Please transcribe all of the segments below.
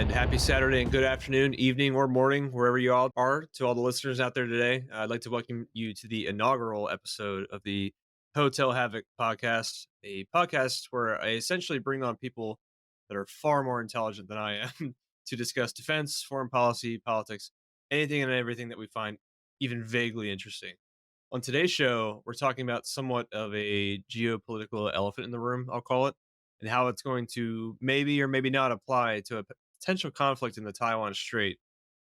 and happy Saturday and good afternoon, evening, or morning, wherever you all are. To all the listeners out there today, I'd like to welcome you to the inaugural episode of the Hotel Havoc podcast, a podcast where I essentially bring on people that are far more intelligent than I am to discuss defense, foreign policy, politics, anything and everything that we find even vaguely interesting. On today's show, we're talking about somewhat of a geopolitical elephant in the room, I'll call it, and how it's going to maybe or maybe not apply to a potential conflict in the Taiwan Strait,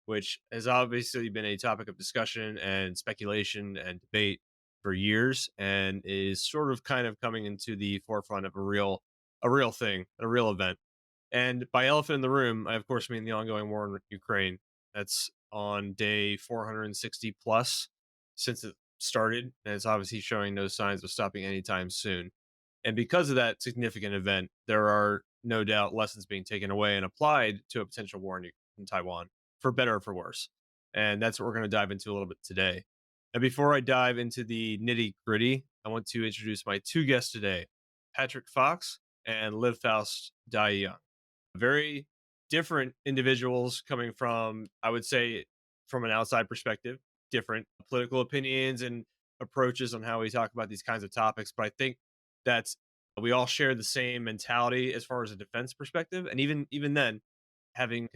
which has obviously been a topic of discussion and speculation and debate for years, and is sort of kind of coming into the forefront of a real thing, a real event. And by elephant in the room, I of course mean the ongoing war in Ukraine. That's on day 460 plus since it started, and it's obviously showing no signs of stopping anytime soon. And because of that significant event, there are no doubt lessons being taken away and applied to a potential war in Taiwan, for better or for worse. And that's what we're going to dive into a little bit today. And before I dive into the nitty gritty, I want to introduce my two guests today, Patrick Fox and Liv Faust Dai Young. Very different individuals coming from, I would say, from an outside perspective, different political opinions and approaches on how we talk about these kinds of topics. But I think that's we all share the same mentality as far as a defense perspective, and even then, having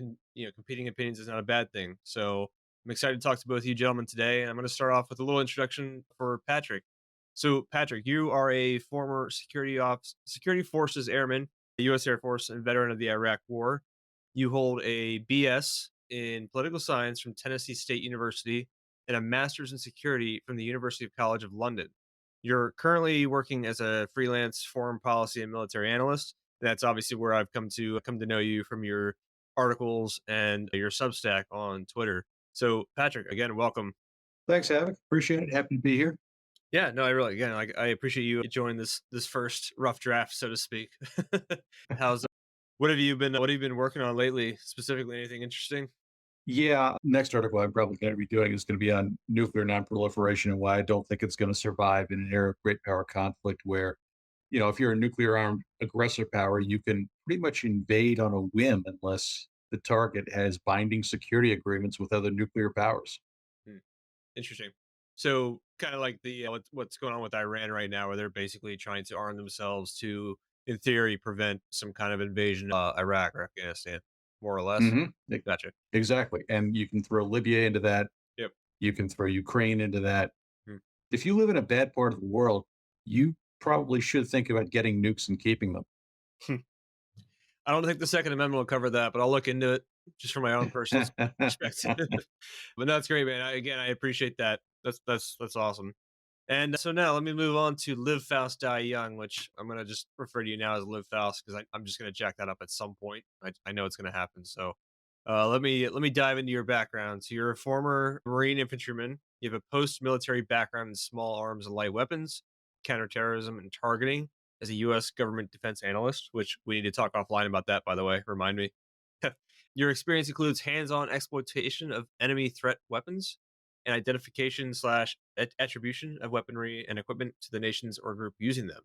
competing opinions is not a bad thing. So I'm excited to talk to both of you gentlemen today. And I'm going to start off with a little introduction for Patrick. So Patrick, you are a former security forces airman, the U.S. Air Force, and veteran of the Iraq War. You hold a BS in political science from Tennessee State University and a master's in security from the University of College of London. You're currently working as a freelance foreign policy and military analyst. That's obviously where I've come to know you from your articles and your Substack on Twitter. So, Patrick, again, welcome. Thanks, Havoc. Appreciate it. Happy to be here. Yeah, no, I really, again, like, I appreciate you joining this first rough draft, so to speak. How's what have you been working on lately? Specifically, anything interesting? Yeah, next article I'm probably going to be doing is going to be on nuclear nonproliferation and why I don't think it's going to survive in an era of great power conflict where, if you're a nuclear armed aggressor power, you can pretty much invade on a whim unless the target has binding security agreements with other nuclear powers. Hmm. Interesting. So, kind of like the what's going on with Iran right now, where they're basically trying to arm themselves to, in theory, prevent some kind of invasion of Iraq or Afghanistan, more or less. hmm Gotcha. Exactly. And you can throw Libya into that. Yep. You can throw Ukraine into that. Hmm. If you live in a bad part of the world, you probably should think about getting nukes and keeping them. I don't think the Second Amendment will cover that, but I'll look into it just from my own personal perspective. But no, that's great, man. Again, I appreciate that. That's awesome. And so now let me move on to Live Faust Die Young, which I'm gonna just refer to you now as Live Faust because I'm just gonna jack that up at some point. I know it's gonna happen. So let me dive into your background. So you're a former Marine infantryman. You have a post-military background in small arms and light weapons, counterterrorism, and targeting as a U.S. government defense analyst. Which we need to talk offline about that, by the way. Remind me. Your experience includes hands-on exploitation of enemy threat weapons and identification slash attribution of weaponry and equipment to the nations or group using them.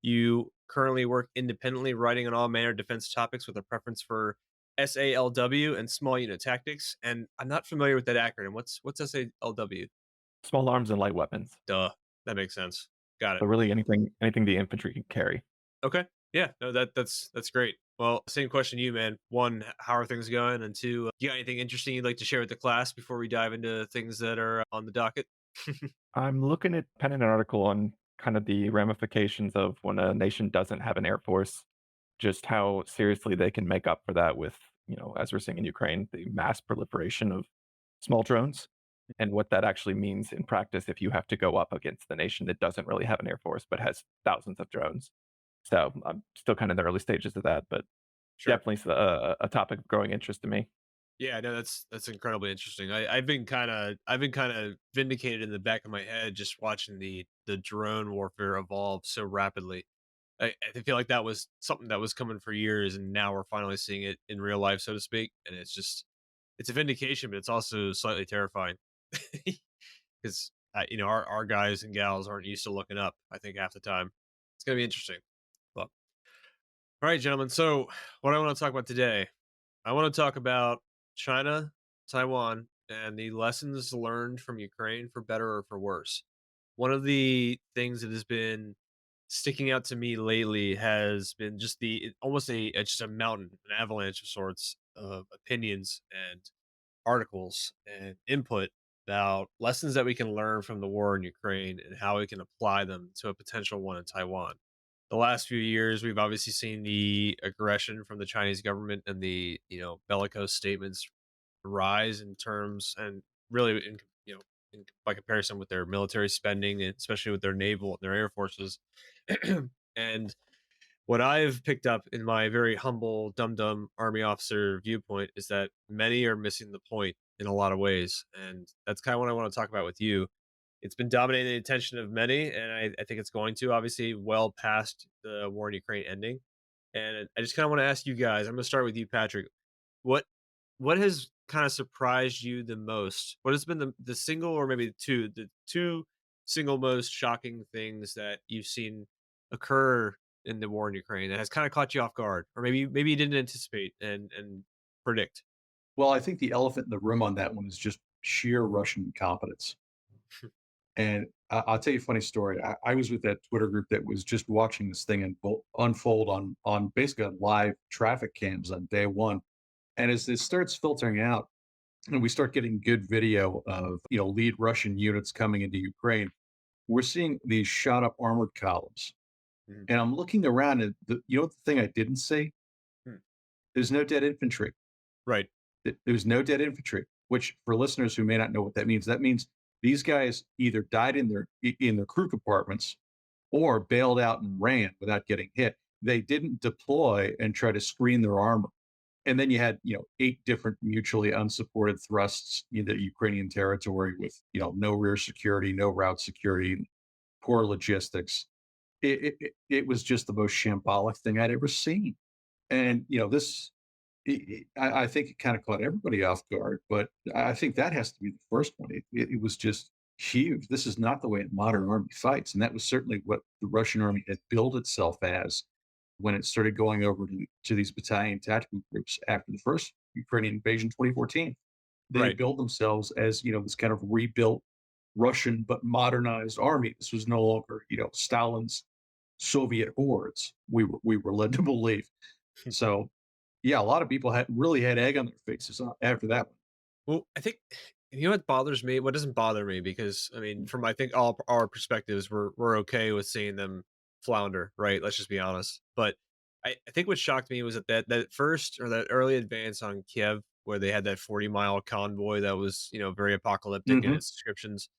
You currently work independently, writing on all manner of defense topics with a preference for SALW and small unit tactics. And I'm not familiar with that acronym. What's SALW? Small arms and light weapons. Duh, that makes sense. Got it. So really anything the infantry can carry. Okay. Yeah, no, that's great. Well, same question to you, man. One, how are things going? And two, you got anything interesting you'd like to share with the class before we dive into things that are on the docket? I'm looking at penning an article on kind of the ramifications of when a nation doesn't have an air force, just how seriously they can make up for that with, as we're seeing in Ukraine, the mass proliferation of small drones and what that actually means in practice if you have to go up against the nation that doesn't really have an air force but has thousands of drones. So I'm still kind of in the early stages of that, but Sure. definitely a topic of growing interest to me. Yeah, no, that's incredibly interesting. I've been kind of vindicated in the back of my head just watching the drone warfare evolve so rapidly. I feel like that was something that was coming for years, and now we're finally seeing it in real life, so to speak. And it's a vindication, but it's also slightly terrifying because our guys and gals aren't used to looking up. I think half the time it's gonna be interesting. But all right, gentlemen. So what I want to talk about today, I want to talk about China, Taiwan, and the lessons learned from Ukraine for better or for worse. One of the things that has been sticking out to me lately has been just almost just a mountain, an avalanche of sorts of opinions and articles and input about lessons that we can learn from the war in Ukraine and how we can apply them to a potential one in Taiwan. The last few years, we've obviously seen the aggression from the Chinese government and the bellicose statements rise in terms and really by comparison with their military spending, and especially with their naval, their air forces, and what I've picked up in my very humble, dum dum army officer viewpoint is that many are missing the point in a lot of ways. And that's kind of what I want to talk about with you. It's been dominating the attention of many, and I think it's going to, obviously, well past the war in Ukraine ending. And I just kind of want to ask you guys. I'm going to start with you, Patrick. What what has kind of surprised you the most? What has been the single, or maybe the two single most shocking things that you've seen occur in the war in Ukraine that has kind of caught you off guard, or maybe you didn't anticipate and predict? Well, I think the elephant in the room on that one is just sheer Russian incompetence. And I'll tell you a funny story. I was with that Twitter group that was just watching this thing unfold on basically on live traffic cams on day one. And as this starts filtering out, and we start getting good video of lead Russian units coming into Ukraine, we're seeing these shot up armored columns. Mhm. And I'm looking around, and the thing I didn't see? Hmm. There's no dead infantry. Right. There's no dead infantry, which for listeners who may not know what that means these guys either died in their crew compartments or bailed out and ran without getting hit. They didn't deploy and try to screen their armor. And then you had, eight different mutually unsupported thrusts in the Ukrainian territory with, no rear security, no route security, poor logistics. It was just the most shambolic thing I'd ever seen. And, this I think it kind of caught everybody off guard, but I think that has to be the first one. It was just huge. This is not the way a modern army fights, and that was certainly what the Russian army had billed itself as when it started going over to these battalion tactical groups after the first Ukrainian invasion, 2014. They had Right. billed themselves as this kind of rebuilt Russian but modernized army. This was no longer Stalin's Soviet hordes. We were led to believe. So yeah, a lot of people had egg on their faces after that one. Well, I think what bothers me, what doesn't bother me, because I mean, from I think all our perspectives, we're okay with seeing them flounder, right? Let's just be honest. But I think what shocked me was that first, or that early advance on Kiev, where they had that 40-mile convoy that was very apocalyptic in Mhm. its descriptions.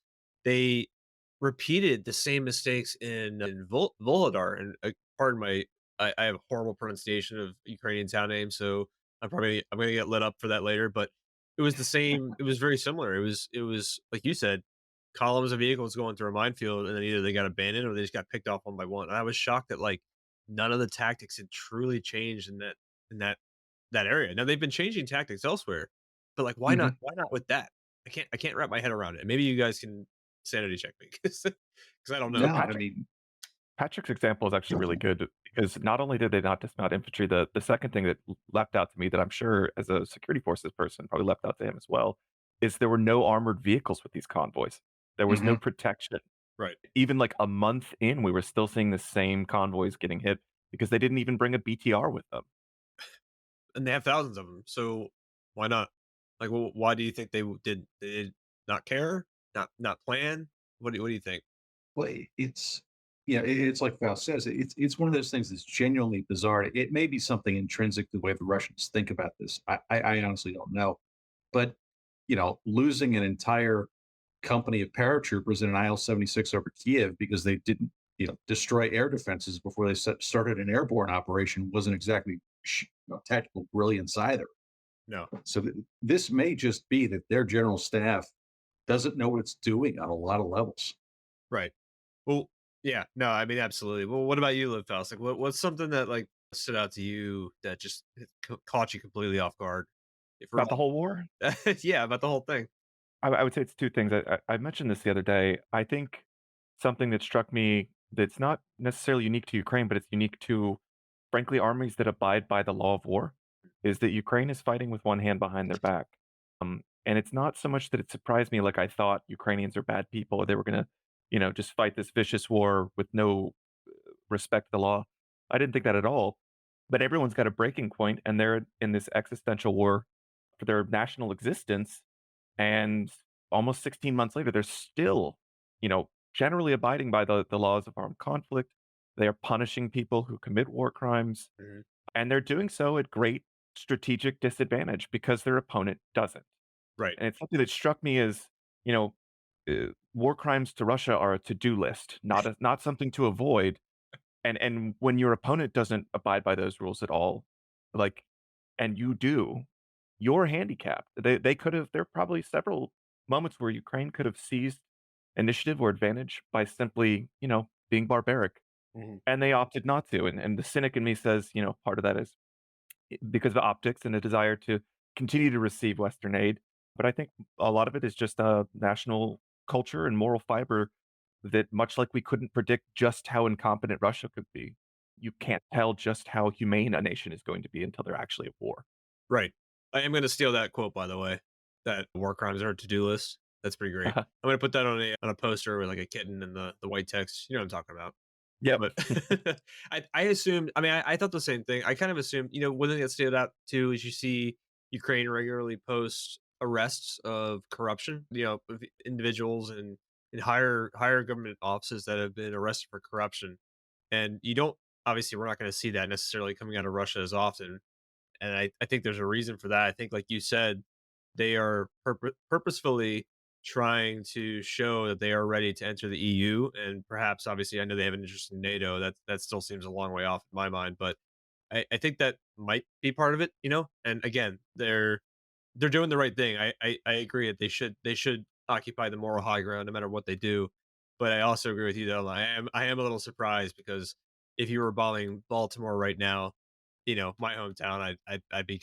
They repeated the same mistakes in Volodar, and pardon my, I have horrible pronunciation of Ukrainian town names, so I'm gonna get lit up for that later. But it was the same. It was very similar. It was like you said, columns of vehicles going through a minefield, and then either they got abandoned or they just got picked off one by one. And I was shocked that like none of the tactics had truly changed in that area. Now they've been changing tactics elsewhere, but like why not? Mhm. Why not with that? I can't wrap my head around it. Maybe you guys can sanity check me because I don't So know. No, I mean, Patrick's example is actually really good because not only did they not dismount infantry, the second thing that leapt out to me that I'm sure as a security forces person probably leapt out to him as well is there were no armored vehicles with these convoys. There was no mhm. protection. Right. Even like a month in, we were still seeing the same convoys getting hit because they didn't even bring a BTR with them. And they have thousands of them, so why not? Like, why do you think they did not care? Not plan? What do you think? Well, it's it's like Val says, it's one of those things that's genuinely bizarre. It may be something intrinsic to the way the Russians think about this. I honestly don't know. But, losing an entire company of paratroopers in an IL-76 over Kiev because they didn't, destroy air defenses before they started an airborne operation wasn't exactly tactical brilliance either. No. So this may just be that their general staff doesn't know what it's doing on a lot of levels. Right. Well, yeah, no, I mean, absolutely. Well, what about you, Liv Faust? Like, what's something that like stood out to you that just caught you completely off guard? If we're About the whole war, yeah, about the whole thing. I would say it's two things. I mentioned this the other day. I think something that struck me that's not necessarily unique to Ukraine, but it's unique to, frankly, armies that abide by the law of war. is that Ukraine is fighting with one hand behind their back. And it's not so much that it surprised me like I thought Ukrainians are bad people or they were gonna, just fight this vicious war with no respect for the law. I didn't think that at all. But everyone's got a breaking point and they're in this existential war for their national existence. And almost 16 months later, they're still, generally abiding by the laws of armed conflict. They are punishing people who commit war crimes, Mhm. and they're doing so at great strategic disadvantage because their opponent doesn't. Right. And it's something that struck me as, you know, war crimes to Russia are a to-do list, not something to avoid. And when your opponent doesn't abide by those rules at all, like, and you do, you're handicapped. They could have there are probably several moments where Ukraine could have seized initiative or advantage by simply, being barbaric, Mhm. and they opted not to. And the cynic in me says, part of that is because of optics and a desire to continue to receive Western aid. But I think a lot of it is just a national culture and moral fiber that, much like we couldn't predict just how incompetent Russia could be, you can't tell just how humane a nation is going to be until they're actually at war. Right. I am gonna steal that quote, by the way, that war crimes are a to-do list. That's pretty great. I'm gonna put that on a poster with, like, a kitten and the white text. You know what I'm talking about. Yep. But I assumed, I mean, I thought the same thing. I kind of assumed, one thing that stood out too is you see Ukraine regularly post arrests of corruption, of individuals in higher government offices that have been arrested for corruption. And you don't obviously we're not going to see that necessarily coming out of Russia as often. And I think there's a reason for that. I think, like you said, they are purposefully trying to show that they are ready to enter the EU, and perhaps, obviously, I know they have an interest in NATO. That still seems a long way off in my mind, but I think that might be part of it. And again, they're doing the right thing. I agree that they should occupy the moral high ground no matter what they do. But I also agree with you though. I am a little surprised because if you were bombing Baltimore right now, my hometown, I'd be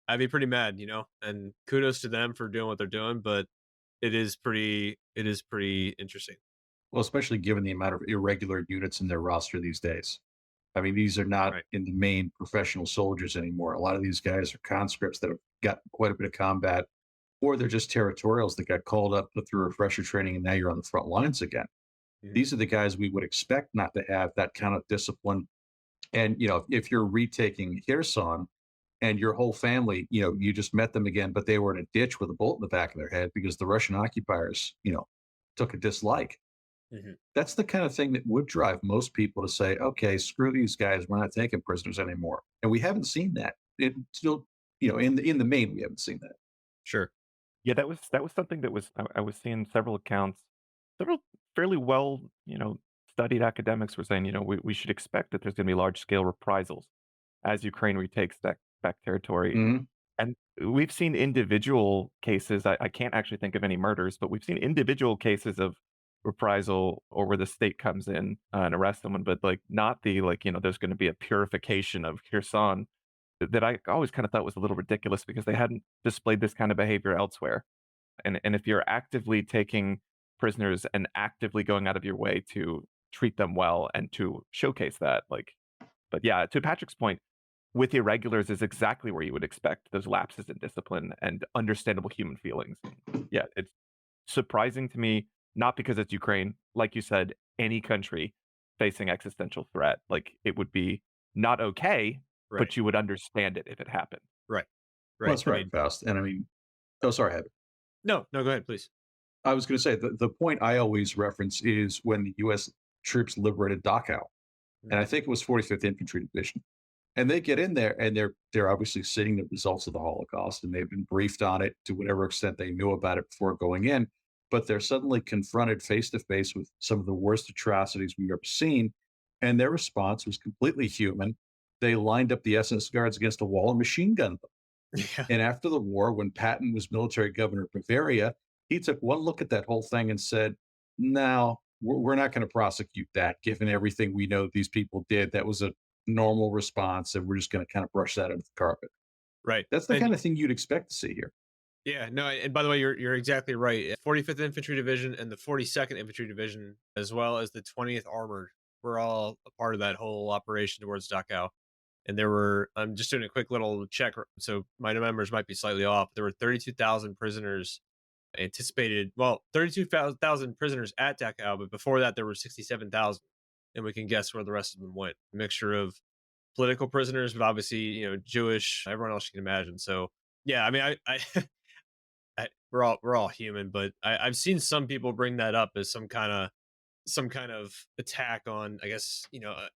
I'd be pretty mad, And kudos to them for doing what they're doing, but it is pretty interesting. Well, especially given the amount of irregular units in their roster these days. I mean, these are not Right. in the main professional soldiers anymore. A lot of these guys are conscripts that have got quite a bit of combat, or they're just territorials that got called up through refresher training, and now you're on the front lines again. Mhm. These are the guys we would expect not to have that kind of discipline. And if you're retaking Kherson and your whole family, you just met them again, but they were in a ditch with a bullet in the back of their head because the Russian occupiers, took a dislike. Mhm. That's the kind of thing that would drive most people to say, okay, screw these guys. We're not taking prisoners anymore. And we haven't seen that. It still, in the main, we haven't seen that. Sure. Yeah, that was something that was I was seeing several accounts, several fairly well, studied academics were saying, we should expect that there's gonna be large scale reprisals as Ukraine retakes back territory. Mhm. And we've seen individual cases. I can't actually think of any murders, but we've seen individual cases of reprisal or where the state comes in and arrests someone, but like not the like, there's going to be a purification of Kherson that I always kind of thought was a little ridiculous because they hadn't displayed this kind of behavior elsewhere. And if you're actively taking prisoners and actively going out of your way to treat them well and to showcase that, like, but yeah, to Patrick's point, with irregulars is exactly where you would expect those lapses in discipline and understandable human feelings. And yeah, it's surprising to me, not because it's Ukraine, like you said, any country facing existential threat, like it would be not okay, Right. but you would understand it if it happened. Right. Well, Right. that's I right, mean, Faust. And I mean, oh, sorry, Heather. no, no, go ahead, please. I was going to say the point I always reference is when the U.S. troops liberated Dachau, and I Mhm. think it was 45th Infantry Division. And they get in there and they're obviously seeing the results of the Holocaust and they've been briefed on it to whatever extent they knew about it before going in. But they're suddenly confronted face to face with some of the worst atrocities we've ever seen. And their response was completely human. They lined up the SS guards against a wall and machine gunned them. Yeah. And after the war, when Patton was military governor of Bavaria, he took one look at that whole thing and said, no, we're not going to prosecute that, given everything we know these people did. That was a normal response, and we're just going to kind of brush that under the carpet. Right. That's the And kind of thing you'd expect to see here. yeah, no, and by the way, you're exactly right. 45th Infantry Division and the 42nd Infantry Division, as well as the 20th Armored, were all a part of that whole operation towards Dachau. and there were, I'm just doing a quick little check, so my numbers might be slightly off. There were 32,000 prisoners anticipated. Well, 32,000 prisoners at Dachau, but before that, there were 67,000, and we can guess where the rest of them went. A mixture of political prisoners, but obviously, Jewish, everyone else you can imagine. So, yeah, I mean, we're all human, but I've seen some people bring that up as some kind of attack on, I guess,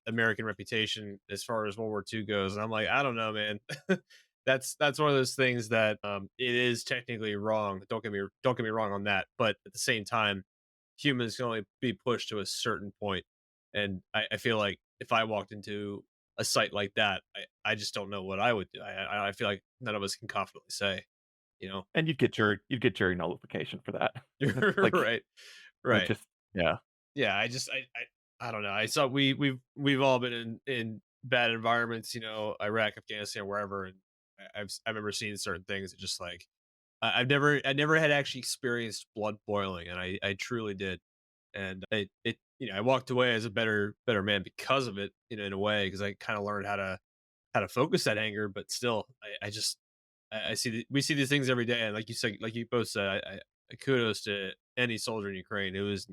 American reputation as far as World War II goes, and I'm like, I don't know, man. That's one of those things that, it is technically wrong. Don't get me wrong on that, but at the same time, humans can only be pushed to a certain point, and I feel like if I walked into a site like that, I just don't know what I would do. I feel like none of us can confidently say, you know. And you'd get jury nullification for that. Like Right, like, right. just yeah. Yeah, I don't know. I saw we've all been in bad environments, Iraq, Afghanistan, wherever, and I remember seeing certain things that just like, I never had actually experienced blood boiling, and I truly did, and I walked away as a better man because of it, in a way, because I kind of learned how to focus that anger, but still, I just I see we see these things every day, and like you said, like you both said, kudos to any soldier in Ukraine. It was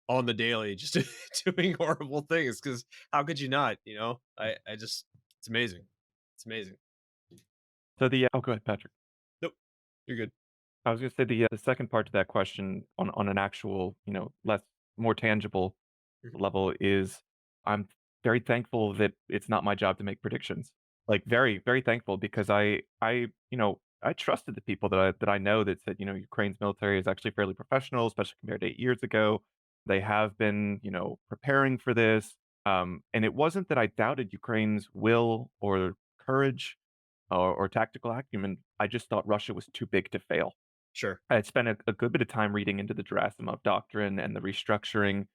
on the daily, just doing horrible things. Because how could you not? I just, it's amazing. It's amazing. So the oh, go ahead, Patrick. Nope, you're good. I was gonna say the second part to that question on an actual, less more tangible Mhm. level is I'm very thankful that it's not my job to make predictions. Like very, very thankful because I trusted the people that I know that said, Ukraine's military is actually fairly professional, especially compared to 8 years ago. They have been, preparing for this. And it wasn't that I doubted Ukraine's will or courage or tactical acumen. I just thought Russia was too big to fail. Sure. I had spent a good bit of time reading into the Gerasimov doctrine and the restructuring,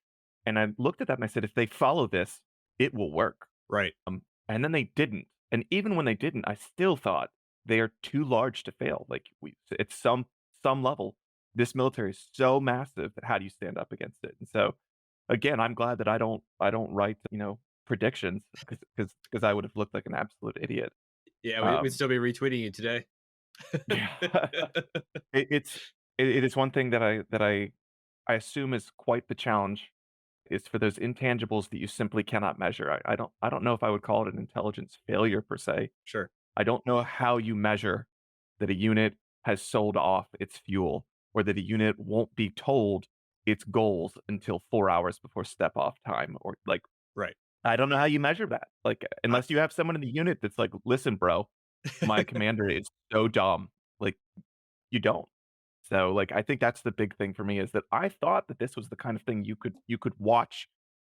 and I looked at that and I said, "If they follow this, it will work." Right. And then they didn't. And even when they didn't, I still thought they are too large to fail. Like we at some level, this military is so massive that how do you stand up against it? And so again, I'm glad that I don't write, predictions because I would have looked like an absolute idiot. Yeah, we'd Um, still be retweeting you today. yeah. It's it is one thing that I assume is quite the challenge is for those intangibles that you simply cannot measure. I don't know if I would call it an intelligence failure per se. Sure. I don't know how you measure that a unit has sold off its fuel or that a unit won't be told its goals until 4 hours before step off time or like Right. I don't know how you measure that. Like I unless you have someone in the unit that's like, "Listen, bro, my commander is so dumb." Like you don't. So, like, I think that's the big thing for me is that I thought that this was the kind of thing you could watch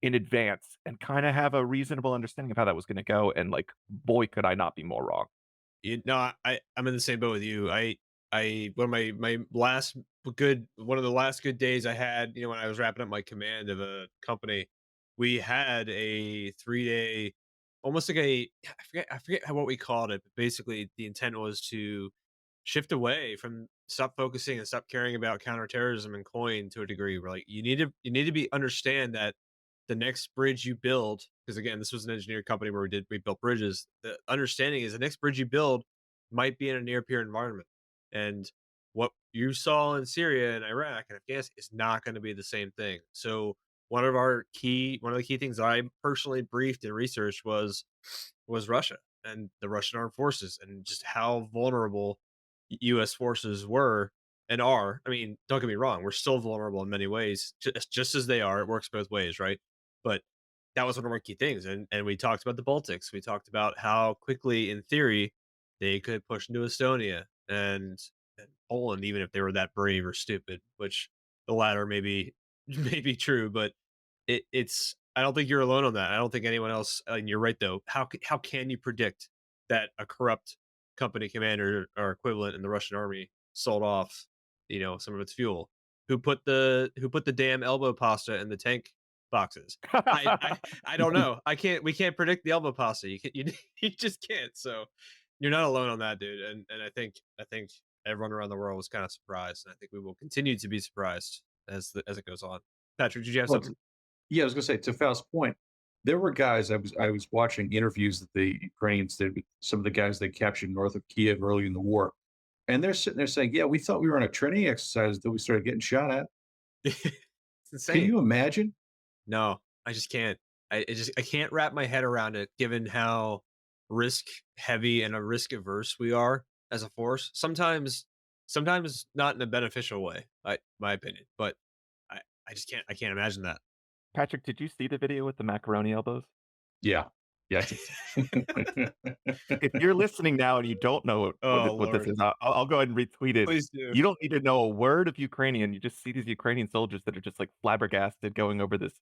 in advance and kinda have a reasonable understanding of how that was gonna go, and, like, boy, could I not be more wrong. No, I'm in the same boat with you. One of my last good one of the last good days I had, when I was wrapping up my command of a company, we had a 3-day, almost like I forget what we called it, but basically the intent was to shift away from, stop focusing and stop caring about counterterrorism and coin to a degree. Where like you need to be understand that the next bridge you build, because again, this was an engineering company where we built bridges. The understanding is the next bridge you build might be in a near peer environment. And what you saw in Syria and Iraq and Afghanistan is not going to be the same thing. So one of the key things I personally briefed and researched was Russia and the Russian armed forces and just how vulnerable US forces were and are. I mean, don't get me wrong, we're still vulnerable in many ways, just as they are. It works both ways, right? But that was one of our key things. And we talked about the Baltics. We talked about how quickly, in theory, they could push into Estonia and Poland, even if they were that brave or stupid, which the latter may be true, but it's I don't think you're alone on that. I don't think anyone else. And you're right, though. How can you predict that a corrupt company commander or equivalent in the Russian army sold off, some of its fuel? Who put the damn elbow pasta in the tank boxes? I don't know. We can't predict the elbow pasta. You just can't. So you're not alone on that, dude. And I think everyone around the world was kind of surprised, and I think we will continue to be surprised as it goes on. Patrick, did you have Well, something? yeah, I was gonna say to Faust's point, There were guys I was watching interviews that the Ukrainians did with some of the guys they captured north of Kiev early in the war, and they're sitting there saying, "Yeah, we thought we were on a training exercise until we started getting shot at." It's Can insane. you imagine? No, I just can't. I can't wrap my head around it given how risk heavy and a risk averse we are as a force. Sometimes not in a beneficial way, my opinion, but I I just can't imagine that. Patrick, did you see the video with the macaroni elbows? Yeah. Yeah. If you're listening now and you don't know Oh, what this lord. is, I'll go ahead and retweet it. Please do. You don't need to know a word of Ukrainian, you just see these Ukrainian soldiers that are just, like, flabbergasted going over this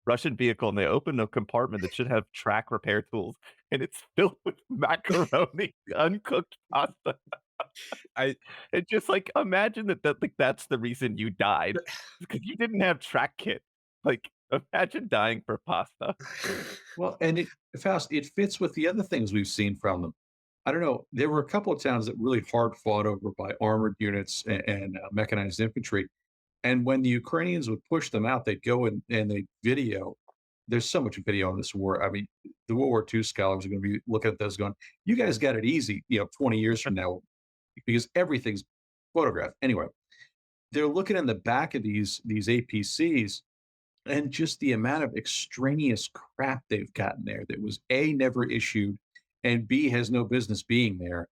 Russian vehicle, and they open a compartment that should have track repair tools, and it's filled with macaroni, uncooked pasta. I And just, like, imagine that, like, that's the reason you died, because you didn't have track kit. Like, imagine dying for pasta. Well, and it fits with the other things we've seen from them. I don't know. There were a couple of towns that really hard fought over by armored units and mechanized infantry. And when the Ukrainians would push them out, they'd go and they video. There's so much video on this war. I mean, the World War II scholars are going to be looking at this going, "You guys got it easy," 20 years from now, because everything's photographed. Anyway, they're looking in the back of these APCs and just the amount of extraneous crap they've gotten there that was A, never issued, and B, has no business being there.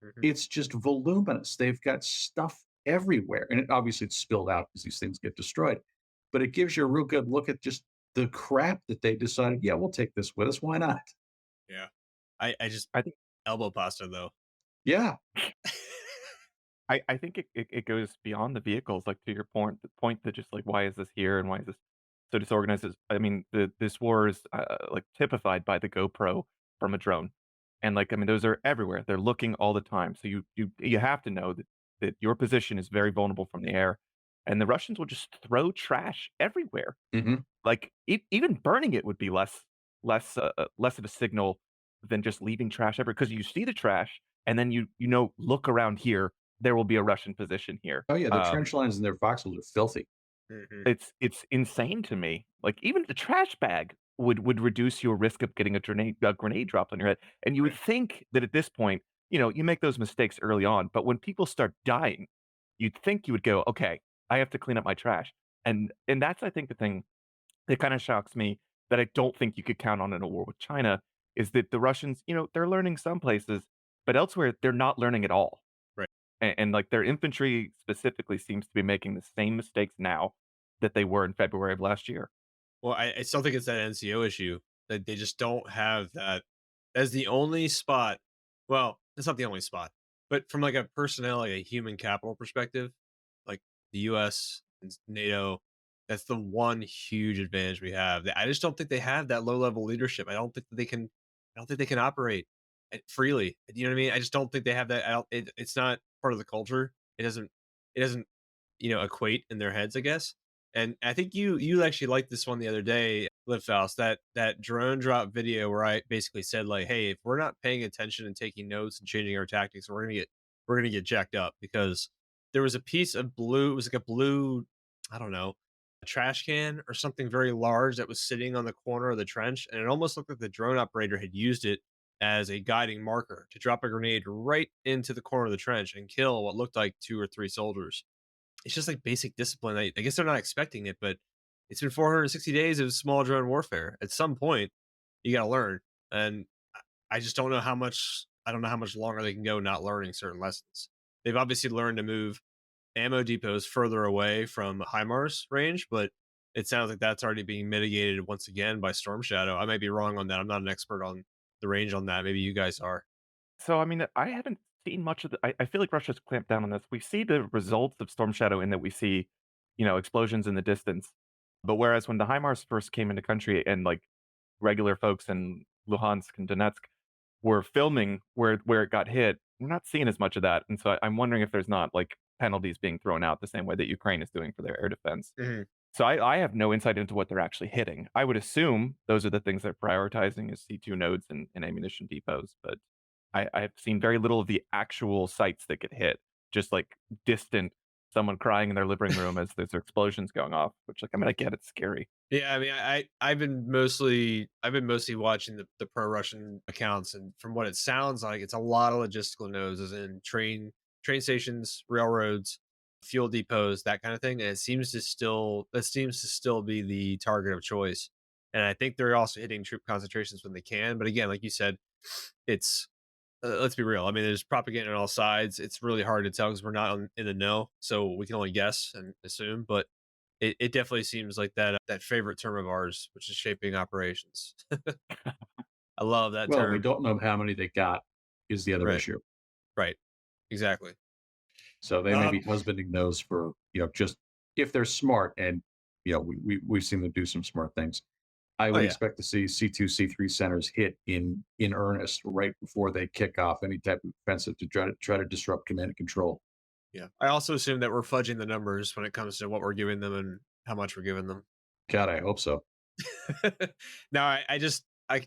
Mhm. It's just voluminous. They've got stuff everywhere. And obviously it's spilled out because these things get destroyed. But it gives you a real good look at just the crap that they decided, yeah, we'll take this with us. Why not? Yeah. I just I think elbow pasta though. Yeah. I think it goes beyond the vehicles, like, to your point that just, like, why is this here and why is this so disorganized is I mean, this war is, like, typified by the GoPro from a drone, and, like, I mean, those are everywhere, they're looking all the time, so you have to know that your position is very vulnerable from the air, and the Russians will just throw trash everywhere. Hmm. Like, even burning it would be less of a signal than just leaving trash everywhere because you see the trash, and then "Look around here, there will be a Russian position here." Oh, yeah. Their trench lines and their foxholes are filthy. Mhm. It's insane to me. Like, even the trash bag would reduce your risk of getting a grenade dropped on your head, and you would Right. think that at this point, you make those mistakes early on, but when people start dying, you'd think you would go, "Okay, I have to clean up my trash." And that's, I think, the thing that kinda shocks me that I don't think you could count on in a war with China is that the Russians, they're learning some places, but elsewhere, they're not learning at all. Right. And, like, their infantry specifically seems to be making the same mistakes now that they were in February of last year. Well, I still think it's that NCO issue that they just don't have that as the only spot. Well, it's not the only spot, but from like a personnel, like a human capital perspective, like the US and NATO, that's the one huge advantage we have. I just don't think they have that low level leadership. I don't think they can operate freely. You know what I mean? I just don't think they have that. It's not part of the culture. It doesn't equate in their heads, I guess. And I think you actually liked this one the other day, Lifthouse, that drone drop video where I basically said like, hey, if we're not paying attention and taking notes and changing our tactics, we're gonna get jacked up because there was a piece of blue, it was like a blue, I don't know, a trash can or something very large that was sitting on the corner of the trench, and it almost looked like the drone operator had used it as a guiding marker to drop a grenade right into the corner of the trench and kill what looked like two or three soldiers. It's just like basic discipline. I guess they're not expecting it, but it's been 460 days of small drone warfare. At some point, you got to learn, and I just don't know how much. I don't know how much longer they can go not learning certain lessons. They've obviously learned to move ammo depots further away from HIMARS range, but it sounds like that's already being mitigated once again by Storm Shadow. I might be wrong on that. I'm not an expert on the range on that. Maybe you guys are. So, I mean, I haven't seen much of the I feel like Russia's clamped down on this. We see the results of Storm Shadow in that we see, explosions in the distance. But whereas when the HIMARS first came into country and, like, regular folks in Luhansk and Donetsk were filming where it got hit, we're not seeing as much of that, and so I'm wondering if there's not, like, penalties being thrown out the same way that Ukraine is doing for their air defense. Mhm. So I have no insight into what they're actually hitting. I would assume those are the things they're prioritizing is C2 nodes and ammunition depots, but I've seen very little of the actual sites that get hit, just, like, distant someone crying in their living room as there's explosions going off, which, like, I mean, I get it's scary. Yeah, I mean, I've been mostly watching the pro Russian accounts, and from what it sounds like, it's a lot of logistical nodes, as in train stations, railroads, fuel depots, that kind of thing. And it seems to still be the target of choice. And I think they're also hitting troop concentrations when they can. But again, like you said, it's let's be real. I mean, there's propaganda on all sides. It's really hard to tell because we're not in the know, so we can only guess and assume. But it definitely seems like that favorite term of ours, which is shaping operations. I love that Well, we term. don't know how many they got is the other Right, issue. right, exactly. So they may be Um, husbanding those for, just if they're smart and, we've seen them do some smart things. I oh would yeah, expect to see C2, C3 centers hit in earnest right before they kick off any type of offensive to try to disrupt command and control. yeah. I also assume that we're fudging the numbers when it comes to what we're giving them and how much we're giving them. God, I hope so. No, I just I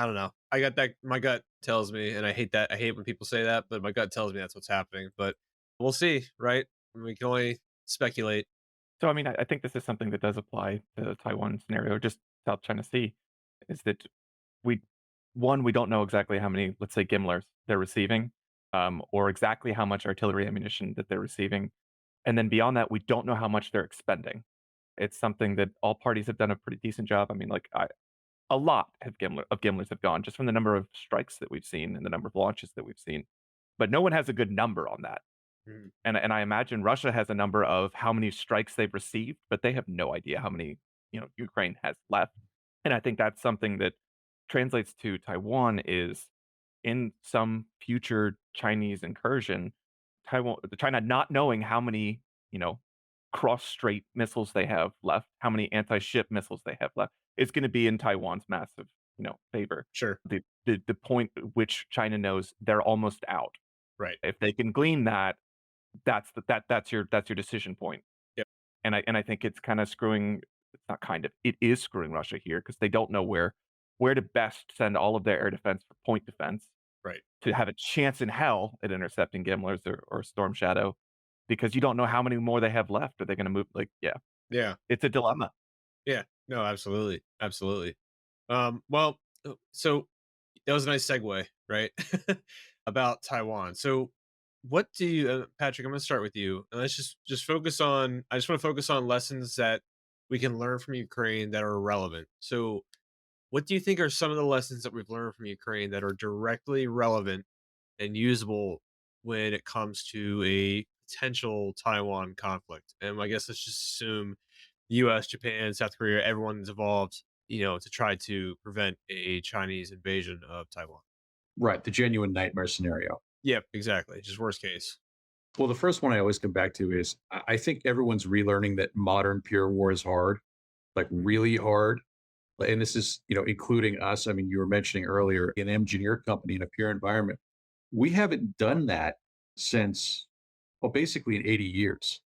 don't know. I got that. My gut tells me, and I hate that. I hate when people say that, but my gut tells me that's what's happening. But we'll see, right? We can only speculate. So, I mean, I think this is something that does apply to the Taiwan scenario, just South China Sea, is that we we don't know exactly how many, let's say, Gimlers they're receiving, or exactly how much artillery ammunition that they're receiving. And then beyond that, we don't know how much they're expending. It's something that all parties have done a pretty decent job. I mean, like, a lot of Gimlers have gone just from the number of strikes that we've seen and the number of launches that we've seen. But no one has a good number on that. Mhm. And I imagine Russia has a number of how many strikes they've received, but they have no idea how many, Ukraine has left. And I think that's something that translates to Taiwan is in some future Chinese incursion, China not knowing how many, cross-strait missiles they have left, how many anti-ship missiles they have left, is gonna be in Taiwan's massive, favor. Sure. The point at which China knows they're almost out. Right. If they can glean that, that's your decision point. Yep. And I think it's kinda screwing it's not kind of, it is screwing Russia here because they don't know where to best send all of their air defense for point defense Right. to have a chance in hell at intercepting Gimlers or Storm Shadow, because you don't know how many more they have left. Are they gonna move yeah, Yeah. it's a dilemma. Yeah. No, absolutely. Absolutely. Well, so that was a nice segue, right? About Taiwan. So, what do you, Patrick? I'm going to start with you, and let's just focus on. I just want to focus on lessons that we can learn from Ukraine that are relevant. So, what do you think are some of the lessons that we've learned from Ukraine that are directly relevant and usable when it comes to a potential Taiwan conflict? And I guess let's just assume the US, Japan, South Korea, everyone's involved, to try to prevent a Chinese invasion of Taiwan. Right, the genuine nightmare scenario. Yep, exactly. Just worst case. Well, the first one I always come back to is I think everyone's relearning that modern pure war is hard, like really hard. And this is, including us. I mean, you were mentioning earlier an engineer company in a pure environment. We haven't done that since, well, basically in 80 years.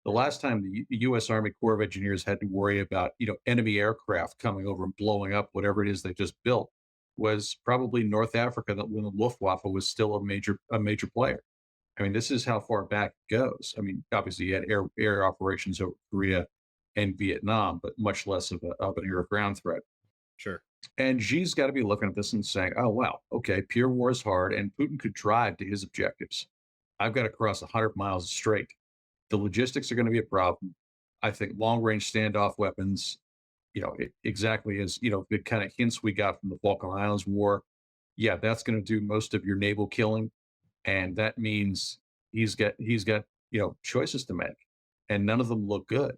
The last time the U.S. Army Corps of Engineers had to worry about, enemy aircraft coming over and blowing up whatever it is they just built was probably North Africa, that when the Luftwaffe was still a major player. I mean, this is how far back it goes. I mean, obviously, you had air operations over Korea and Vietnam, but much less of an air ground threat. Sure. And Xi's got to be looking at this and saying, "Oh wow, okay, pure war is hard, and Putin could drive to his objectives. I've got to cross 100 miles straight. The logistics are going to be a problem. I think long range standoff weapons, exactly as the kind of hints we got from the Falkland Islands War. Yeah, that's going to do most of your naval killing, and that means he's got choices to make, and none of them look good.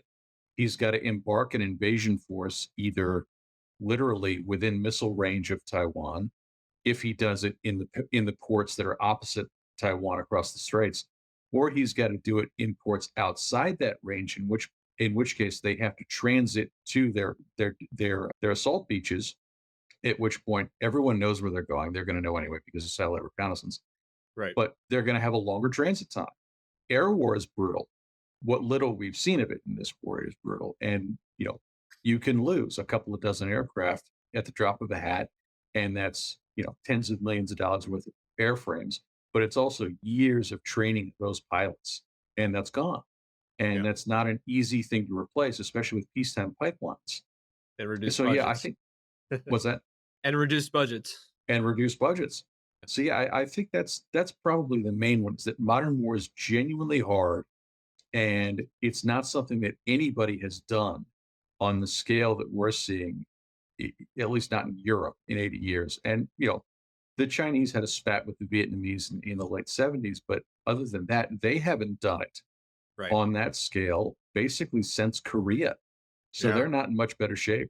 He's got to embark an invasion force either literally within missile range of Taiwan, if he does it in the ports that are opposite Taiwan across the straits, or he's got to do it in ports outside that range, in which case they have to transit to their assault beaches. At which point everyone knows where they're going. They're going to know anyway because of satellite reconnaissance, Right. but they're going to have a longer transit time. Air war is brutal. What little we've seen of it in this war is brutal. And, you can lose a couple of dozen aircraft at the drop of a hat. And that's, tens of millions of dollars worth of airframes. But it's also years of training those pilots. And that's gone. And Yeah. that's not an easy thing to replace, especially with peacetime pipelines. and reduce So yeah, I budgets. think what's that? And reduce budgets. And reduce budgets. So yeah, I think that's probably the main one is that modern war is genuinely hard, and it's not something that anybody has done on the scale that we're seeing, at least not in Europe in 80 years. And the Chinese had a spat with the Vietnamese in the late 70s, but other than that, they haven't done it Right. on that scale basically since Korea. So Yeah. they're not in much better shape.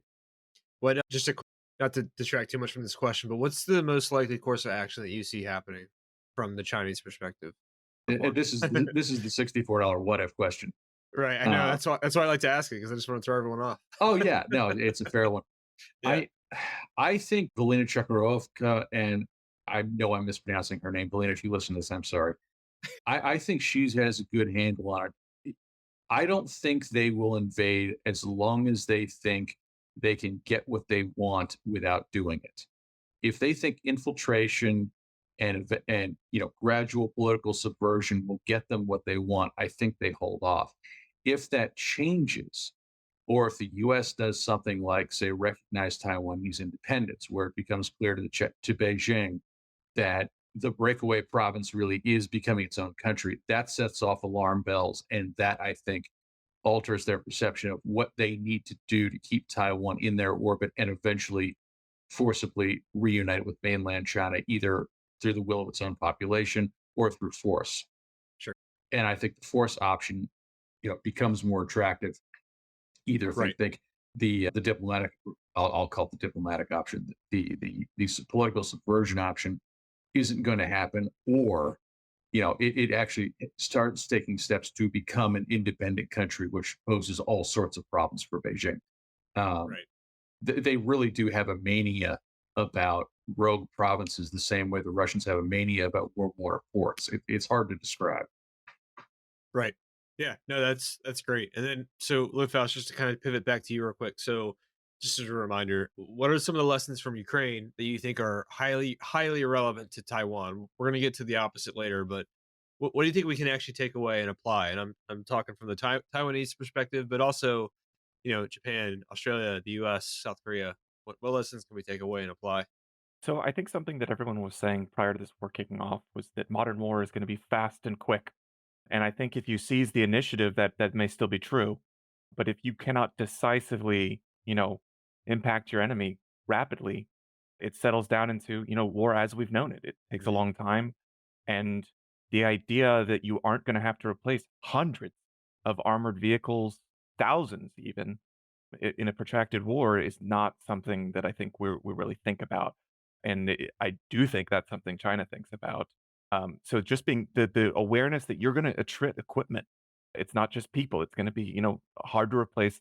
What just a not to distract too much from this question, but what's the most likely course of action that you see happening from the Chinese perspective? And One. this is the $64 what if question. Right, I know, Uh, that's why I like to ask it because I just wanna throw everyone off. oh yeah, no, it's a fair one. Yeah. I I think Galina Chekhorovka, and I know I'm mispronouncing her name. Galina, if you listen to this, I'm sorry. I think she has a good handle on it. I don't think they will invade as long as they think they can get what they want without doing it. If they think infiltration and gradual political subversion will get them what they want, I think they hold off. If that changes, or if the U.S. does something like, say, recognize Taiwanese independence, where it becomes clear to Beijing that the breakaway province really is becoming its own country, that sets off alarm bells, and that I think alters their perception of what they need to do to keep Taiwan in their orbit and eventually forcibly reunite with mainland China, either through the will of its own population or through force. Sure. And I think the force option, becomes more attractive either if they Right. think the diplomatic, I'll call it the diplomatic option, the political subversion option isn't going to happen, or it actually starts taking steps to become an independent country, which poses all sorts of problems for Beijing. Um, Right. they really do have a mania about rogue provinces, the same way the Russians have a mania about World War ports. It's hard to describe. Right. Yeah. No, that's great. And then so Littlehouse, just to kind of pivot back to you real quick. So just as a reminder, what are some of the lessons from Ukraine that you think are highly relevant to Taiwan? We're gonna get to the opposite later, but what do you think we can actually take away and apply? And I'm talking from the Taiwanese perspective, but also, Japan, Australia, the US, South Korea. What lessons can we take away and apply? So I think something that everyone was saying prior to this war kicking off was that modern war is going to be fast and quick. And I think if you seize the initiative, that may still be true. But if you cannot decisively, impact your enemy rapidly, it settles down into, war as we've known it. It takes a Mhm. long time. And the idea that you aren't going to have to replace hundreds of armored vehicles, thousands even, in a protracted war is not something that I think we really think about. And I do think that's something China thinks about. So just being the awareness that you're going to attrit equipment. It's not just people. It's going to be hard to replace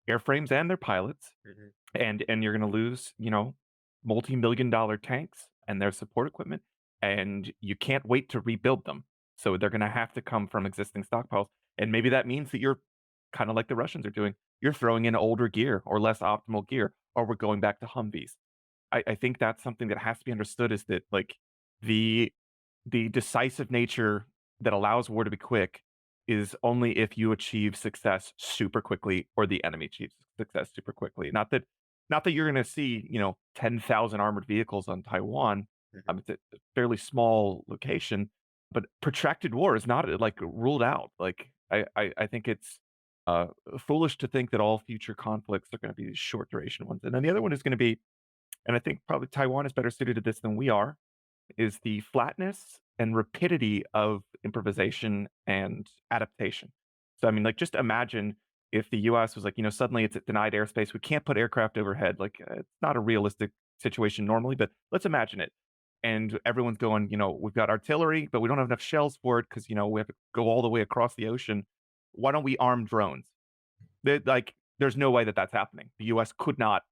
airframes and their pilots, Mhm. and you're going to lose multi-million-dollar tanks and their support equipment, and you can't wait to rebuild them. So they're going to have to come from existing stockpiles, and maybe that means that you're kind of like the Russians are doing. You're throwing in older gear or less optimal gear, or we're going back to Humvees. I think that's something that has to be understood is that like the the decisive nature that allows war to be quick is only if you achieve success super quickly or the enemy achieves success super quickly. Not that you're gonna see, 10,000 armored vehicles on Taiwan. Mhm. It's a fairly small location, but protracted war is not like ruled out. Like I think it's uh, foolish to think that all future conflicts are going to be these short duration ones. And then the other one is going to be, and I think probably Taiwan is better suited to this than we are, is the flatness and rapidity of improvisation and adaptation. So, I mean, like, just imagine if the US was like, suddenly it's denied airspace. We can't put aircraft overhead. Like, it's not a realistic situation normally, but let's imagine it. And everyone's going, we've got artillery, but we don't have enough shells for it because, we have to go all the way across the ocean. Why don't we arm drones? There's no way that that's happening. The US could not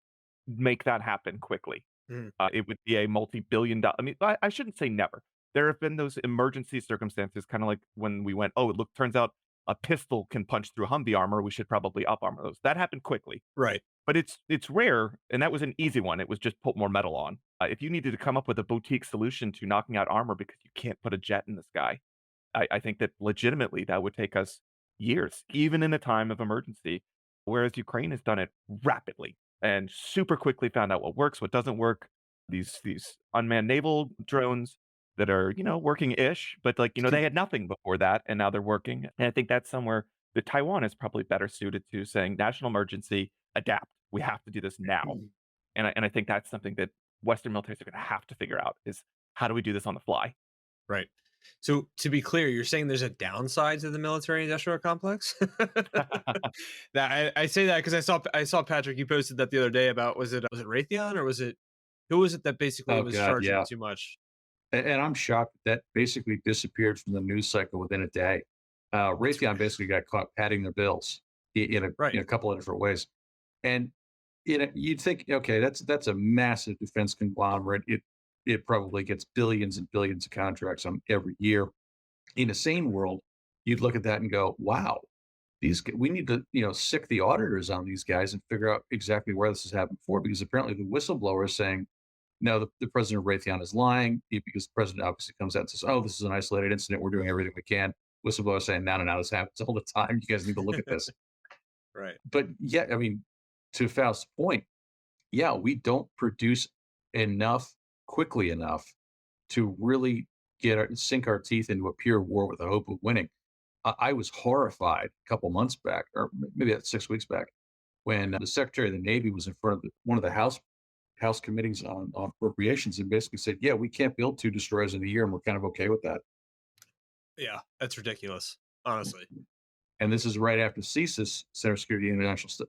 make that happen quickly. Mhm. It would be a multi-billion dollar. I mean, I shouldn't say never. There have been those emergency circumstances, kinda like when we went, "Oh, look, turns out a pistol can punch through Humvee armor, we should probably up armor those." That happened quickly, Right. but it's rare, and that was an easy one. It was just put more metal on. If you needed to come up with a boutique solution to knocking out armor because you can't put a jet in the sky, I think that legitimately that would take us years, even in a time of emergency, whereas Ukraine has done it rapidly. and super quickly found out what works, what doesn't work. These unmanned naval drones that are, working-ish, but, like, they had nothing before that, and now they're working, and I think that's somewhere that Taiwan is probably better suited to saying, "National emergency, adapt. We have to do this now." And I think that's something that Western militaries are gonna have to figure out is how do we do this on the fly? Right. So to be clear, you're saying there's a downside to the military industrial complex? That I say that because I saw Patrick, you posted that the other day about was it Raytheon or was it who was it that basically Oh was God, charging yeah. too much? And I'm shocked that basically disappeared from the news cycle within a day. That's Raytheon basically got caught padding their bills in right. a couple of different ways. And you'd think, okay, that's a massive defense conglomerate. It probably gets billions and billions of contracts on every year. In a sane world, you'd look at that and go, wow, we need to sick the auditors on these guys and figure out exactly where this has happened before, because apparently the whistleblower is saying no, the president of Raytheon is lying, because the president obviously comes out and says, oh, this is an isolated incident, we're doing everything we can. Whistleblower saying, no, no, no, this happens all the time, you guys need to look at this. Right. But yeah, I mean, to Faust's point, yeah, we don't produce enough quickly enough to really sink our teeth into a pure war with the hope of winning. I was horrified a couple months back, or maybe that's 6 weeks back, when the Secretary of the Navy was in front of one of the House committees on appropriations and basically said, "Yeah, we can't build 2 destroyers in a year, and we're kind of okay with that." Yeah, that's ridiculous, honestly. And this is right after CSIS, Center for Security and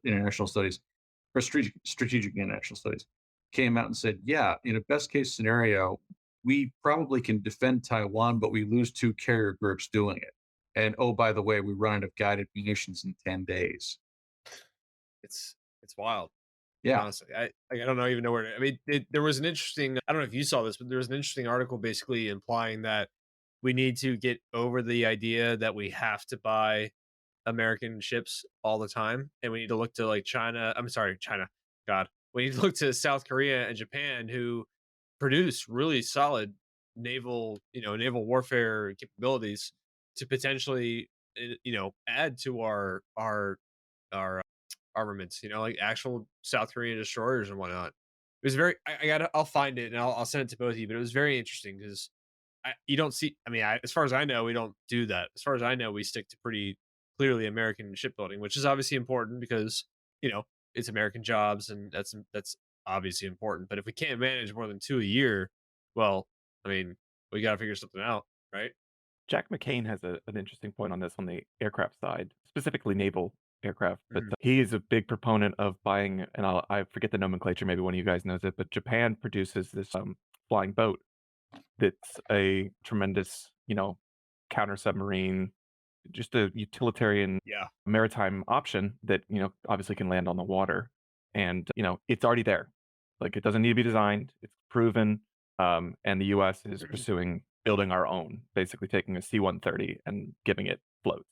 International Studies, or Strategic International Studies, came out and said, "Yeah, in a best case scenario, we probably can defend Taiwan, but we lose 2 carrier groups doing it. And oh, by the way, we run out of guided munitions in 10 days." It's wild. Yeah. Honestly, I don't know even know where to, I mean, there was an interesting, I don't know if you saw this, but there was an interesting article basically implying that we need to get over the idea that we have to buy American ships all the time, and we need to look to like China. I'm sorry, China. God, we need to look to South Korea and Japan, who produce really solid naval warfare capabilities to potentially, add to our armaments. Like actual South Korean destroyers and whatnot. It was very. I'll find it and I'll send it to both of you. But it was very interesting because you don't see. I mean, as far as I know, we don't do that. As far as I know, we stick to pretty clearly American shipbuilding, which is obviously important because it's American jobs, and that's obviously important. But if we can't manage more than two a year, well, I mean, we got to figure something out, right? Jack McCain has an interesting point on this on the aircraft side, specifically naval aircraft. But Mhm. he is a big proponent of buying, and I forget the nomenclature. Maybe one of you guys knows it, but Japan produces this flying boat that's a tremendous, counter submarine, just a utilitarian Yeah. maritime option that obviously can land on the water, and it's already there. Like it doesn't need to be designed; it's proven. And the U.S. is pursuing building our own, basically taking a C-130 and giving it floats.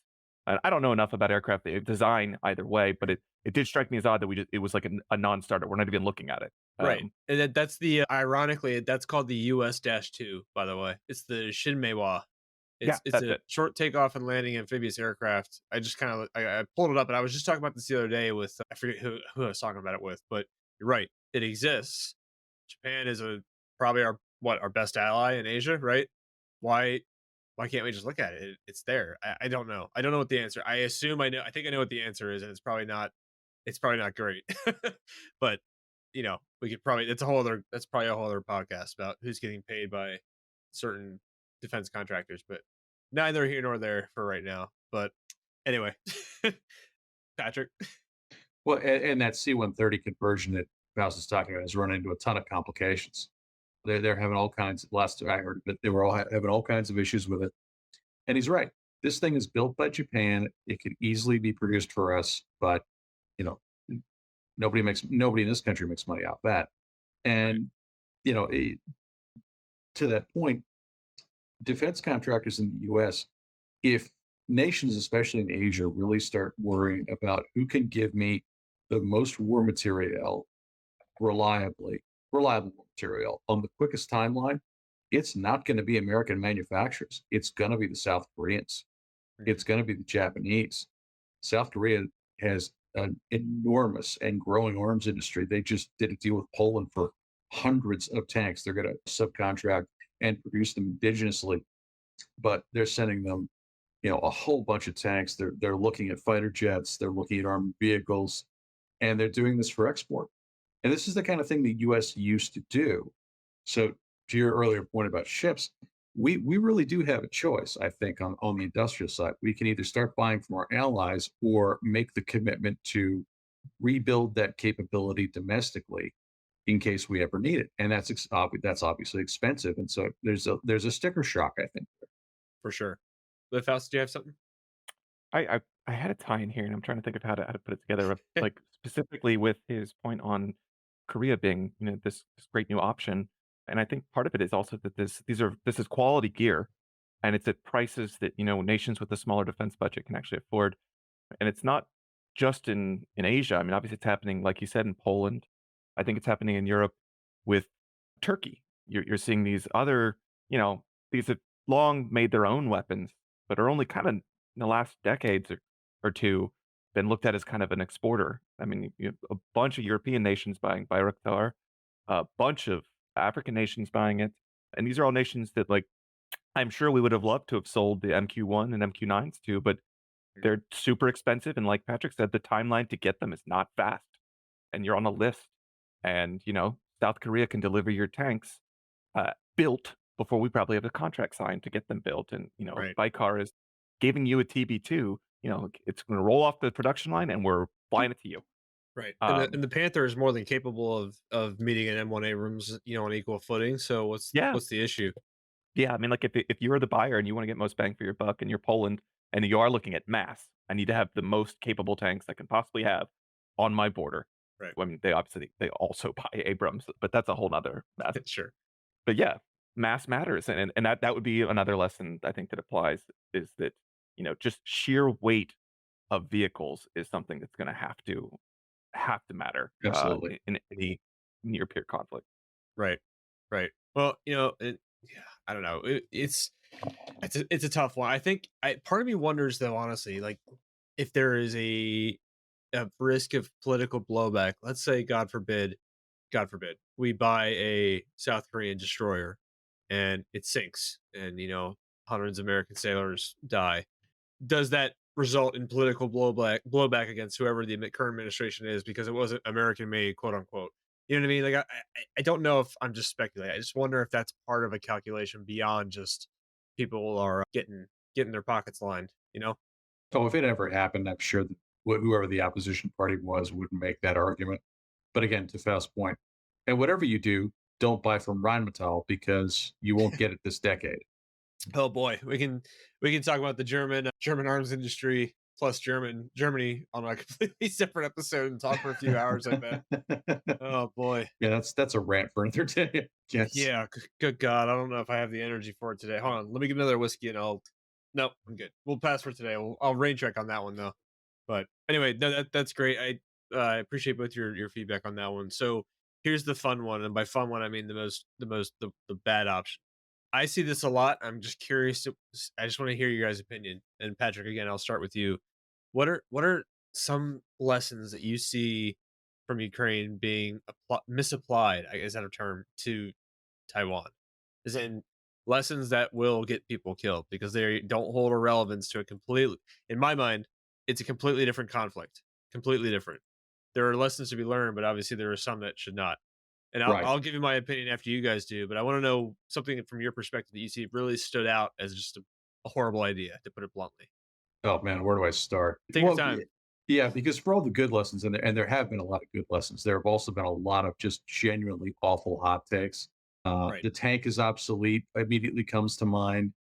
I don't know enough about aircraft design either way, but it did strike me as odd that it was like a non-starter. We're not even looking at it. Right. And that's the ironically, that's called the US-2, by the way. It's the Shinmeiwa. Yeah, It's that's a it. short takeoff and landing amphibious aircraft. I just kind of I pulled it up and I was just talking about this the other day with I forget who I was talking about it with, but you're right. It exists. Japan is a probably our best ally in Asia, right? Why why can't we just look at it? It's there. I don't know. I don't know what the answer. I assume I know. I think I know what the answer is, and it's probably not great. But we could probably that's probably a whole other podcast about who's getting paid by certain defense contractors, but neither here nor there for right now. But anyway, Patrick. Well, and that C-130 conversion that Faust is talking about has run into a ton of complications. They're having all kinds of last I heard, but they were all having all kinds of issues with it. And he's right. This thing is built by Japan. It could easily be produced for us, but you know, nobody in this country makes money off that. Right. And you know, to that point, defense contractors in the U.S., if nations, especially in Asia, really start worrying about who can give me the most war material reliably, reliable material on the quickest timeline, it's not going to be American manufacturers. It's going to be the South Koreans. Mhm. It's going to be the Japanese. South Korea has an enormous and growing arms industry. They just did a deal with Poland for hundreds of tanks. They're going to subcontract and produce them indigenously, but they're sending them, a whole bunch of tanks. They're looking at fighter jets. They're looking at armored vehicles, and they're doing this for export. And this is the kind of thing the U.S. used to do. So, to your earlier point about ships, we really do have a choice, I think, on the industrial side. We can either start buying from our allies or make the commitment to rebuild that capability domestically in case we ever need it. And that's obviously expensive. And so there's a sticker shock, I think. for sure. But Faust, do you have something? I had a tie in here, and I'm trying to think of how to put it together, like, specifically with his point on Korea being, this great new option, and I think part of it is also that this is quality gear, and it's at prices that, nations with a smaller defense budget can actually afford, and it's not just in Asia. I mean, obviously, it's happening, like you said, in Poland. I think it's happening in Europe with Turkey. You're seeing these other, these have long made their own weapons, but are only kind of in the last decades or two been looked at as kind of an exporter. I mean, you have a bunch of European nations buying Bayraktar, a bunch of African nations buying it, and these are all nations that, like, I'm sure we would have loved to have sold the MQ-1 and MQ-9s to, but Mm. they're super expensive, and like Patrick said, the timeline to get them is not fast, and you're on a list, and, South Korea can deliver your tanks, built before we probably have a contract signed to get them built, and, Right. Baikar is giving you a TB2, it's gonna roll off the production line, and we're flying it to you. Right. And the Um, and the Panther is more than capable of meeting an M1 Abrams, on equal footing. So yeah. what's the issue? Yeah, I mean, like, if you're the buyer and you wanna get most bang for your buck and you're Poland and you are looking at mass, I need to have the most capable tanks I can possibly have on my border. Right. Well, I mean, they obviously they also buy Abrams, but that's a whole nother mess. Sure. But yeah, mass matters, and that would be another lesson I think that applies is that, just sheer weight of vehicles is something that's gonna have to matter, Absolutely. in any near peer conflict. Right. Right. Well, yeah, I don't know. It's a tough one. I think part of me wonders though, honestly, like if there is a risk of political blowback. Let's say, God forbid, we buy a South Korean destroyer and it sinks, and hundreds of American sailors die. Does that result in political blowback against whoever the current administration is because it wasn't American made, quote unquote? You know what I mean? Like I don't know if I'm just speculating. I just wonder if that's part of a calculation beyond just people are getting their pockets lined. So if it ever happened, I'm sure that whoever the opposition party was would make that argument. But again, to Faust's point, and whatever you do, don't buy from Rheinmetall because you won't get it this decade. Oh boy, we can talk about the German arms industry plus Germany on a completely separate episode and talk for a few hours. I bet. Oh boy. Yeah, that's a rant for another day. Yes. Yeah, good God, I don't know if I have the energy for it today. Hold on, let me get another whiskey and I'll. No, I'm good. We'll pass for today. I'll rain check on that one though. But anyway, that's great. I appreciate both your feedback on that one. So here's the fun one, and by fun one I mean the bad option. I see this a lot. I'm just curious. I just want to hear your guys' opinion. And Patrick, again, I'll start with you. What are some lessons that you see from Ukraine being misapplied? I guess that a term to Taiwan, is in lessons that will get people killed because they don't hold a relevance to a completely. In my mind, it's a completely different conflict. Completely different. There are lessons to be learned, but obviously there are some that should not. And I'll Right. I'll give you my opinion after you guys do, but I want to know something from your perspective that you see really stood out as just a horrible idea, to put it bluntly. Oh man, where do I start? Take your Well, time. yeah, because for all the good lessons, and there have been a lot of good lessons, there have also been a lot of just genuinely awful hot takes. Right. The tank is obsolete. Immediately comes to mind.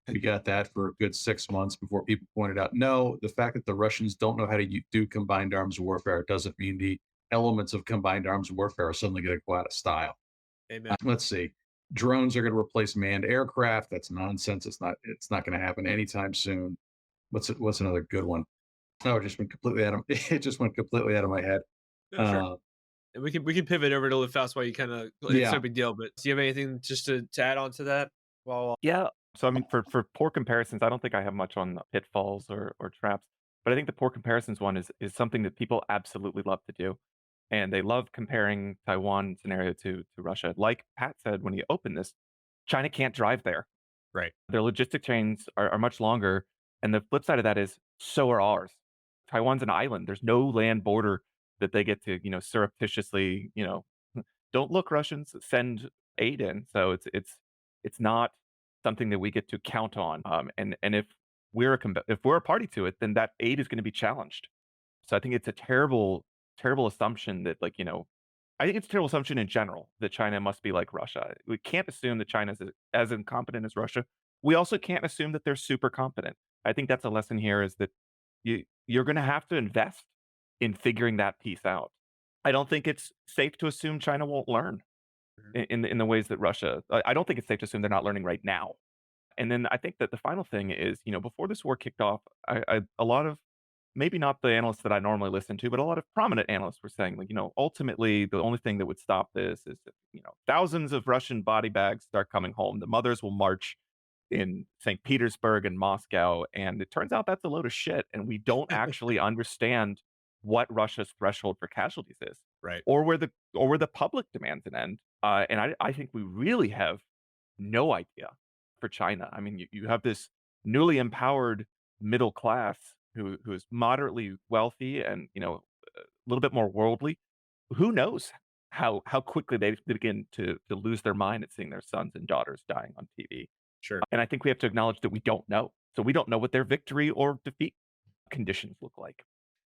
We got that for a good 6 months before people pointed out, no, the fact that the Russians don't know how to do combined arms warfare doesn't mean the elements of combined arms warfare are suddenly going to go out of style. Amen. Let's see. Drones are going to replace manned aircraft. That's nonsense. It's not going to happen anytime soon. What's another good one? Oh, it just went completely out of it just went completely out of my head. No, sure. Uh, And we can pivot over to live fast while you kind of it's no yeah, big deal. But do you have anything just to add on to that? Well, Yeah. So I mean, for poor comparisons, I don't think I have much on pitfalls or traps. But I think the poor comparisons one is something that people absolutely love to do, and they love comparing Taiwan scenario to Russia. Like Pat said when he opened this, China can't drive there. Right. Their logistic chains are much longer, and the flip side of that is so are ours. Taiwan's an island. There's no land border that they get to, surreptitiously, "Don't look, Russians, send aid in." So it's not something that we get to count on, and if we're a party to it, then that aid is gonna be challenged. So I think it's a terrible, terrible assumption that, I think it's a terrible assumption in general that China must be like Russia. We can't assume that China's as incompetent as Russia. We also can't assume that they're super competent. I think that's a lesson here is that you're gonna have to invest in figuring that piece out. I don't think it's safe to assume China won't learn Mhm. in the ways that Russia I don't think it's safe to assume they're not learning right now. And then I think that the final thing is, before this war kicked off, a lot of maybe not the analysts that I normally listen to, but a lot of prominent analysts were saying, like, ultimately the only thing that would stop this is if, thousands of Russian body bags start coming home. The mothers will march in St. Petersburg and Moscow. And it turns out that's a load of shit. And we don't actually understand what Russia's threshold for casualties is, Right. or where the public demands an end. And I think we really have no idea for China. I mean, you have this newly empowered middle class who is moderately wealthy and a little bit more worldly. Who knows how quickly they begin to lose their mind at seeing their sons and daughters dying on TV. Sure. And I think we have to acknowledge that we don't know. So we don't know what their victory or defeat conditions look like.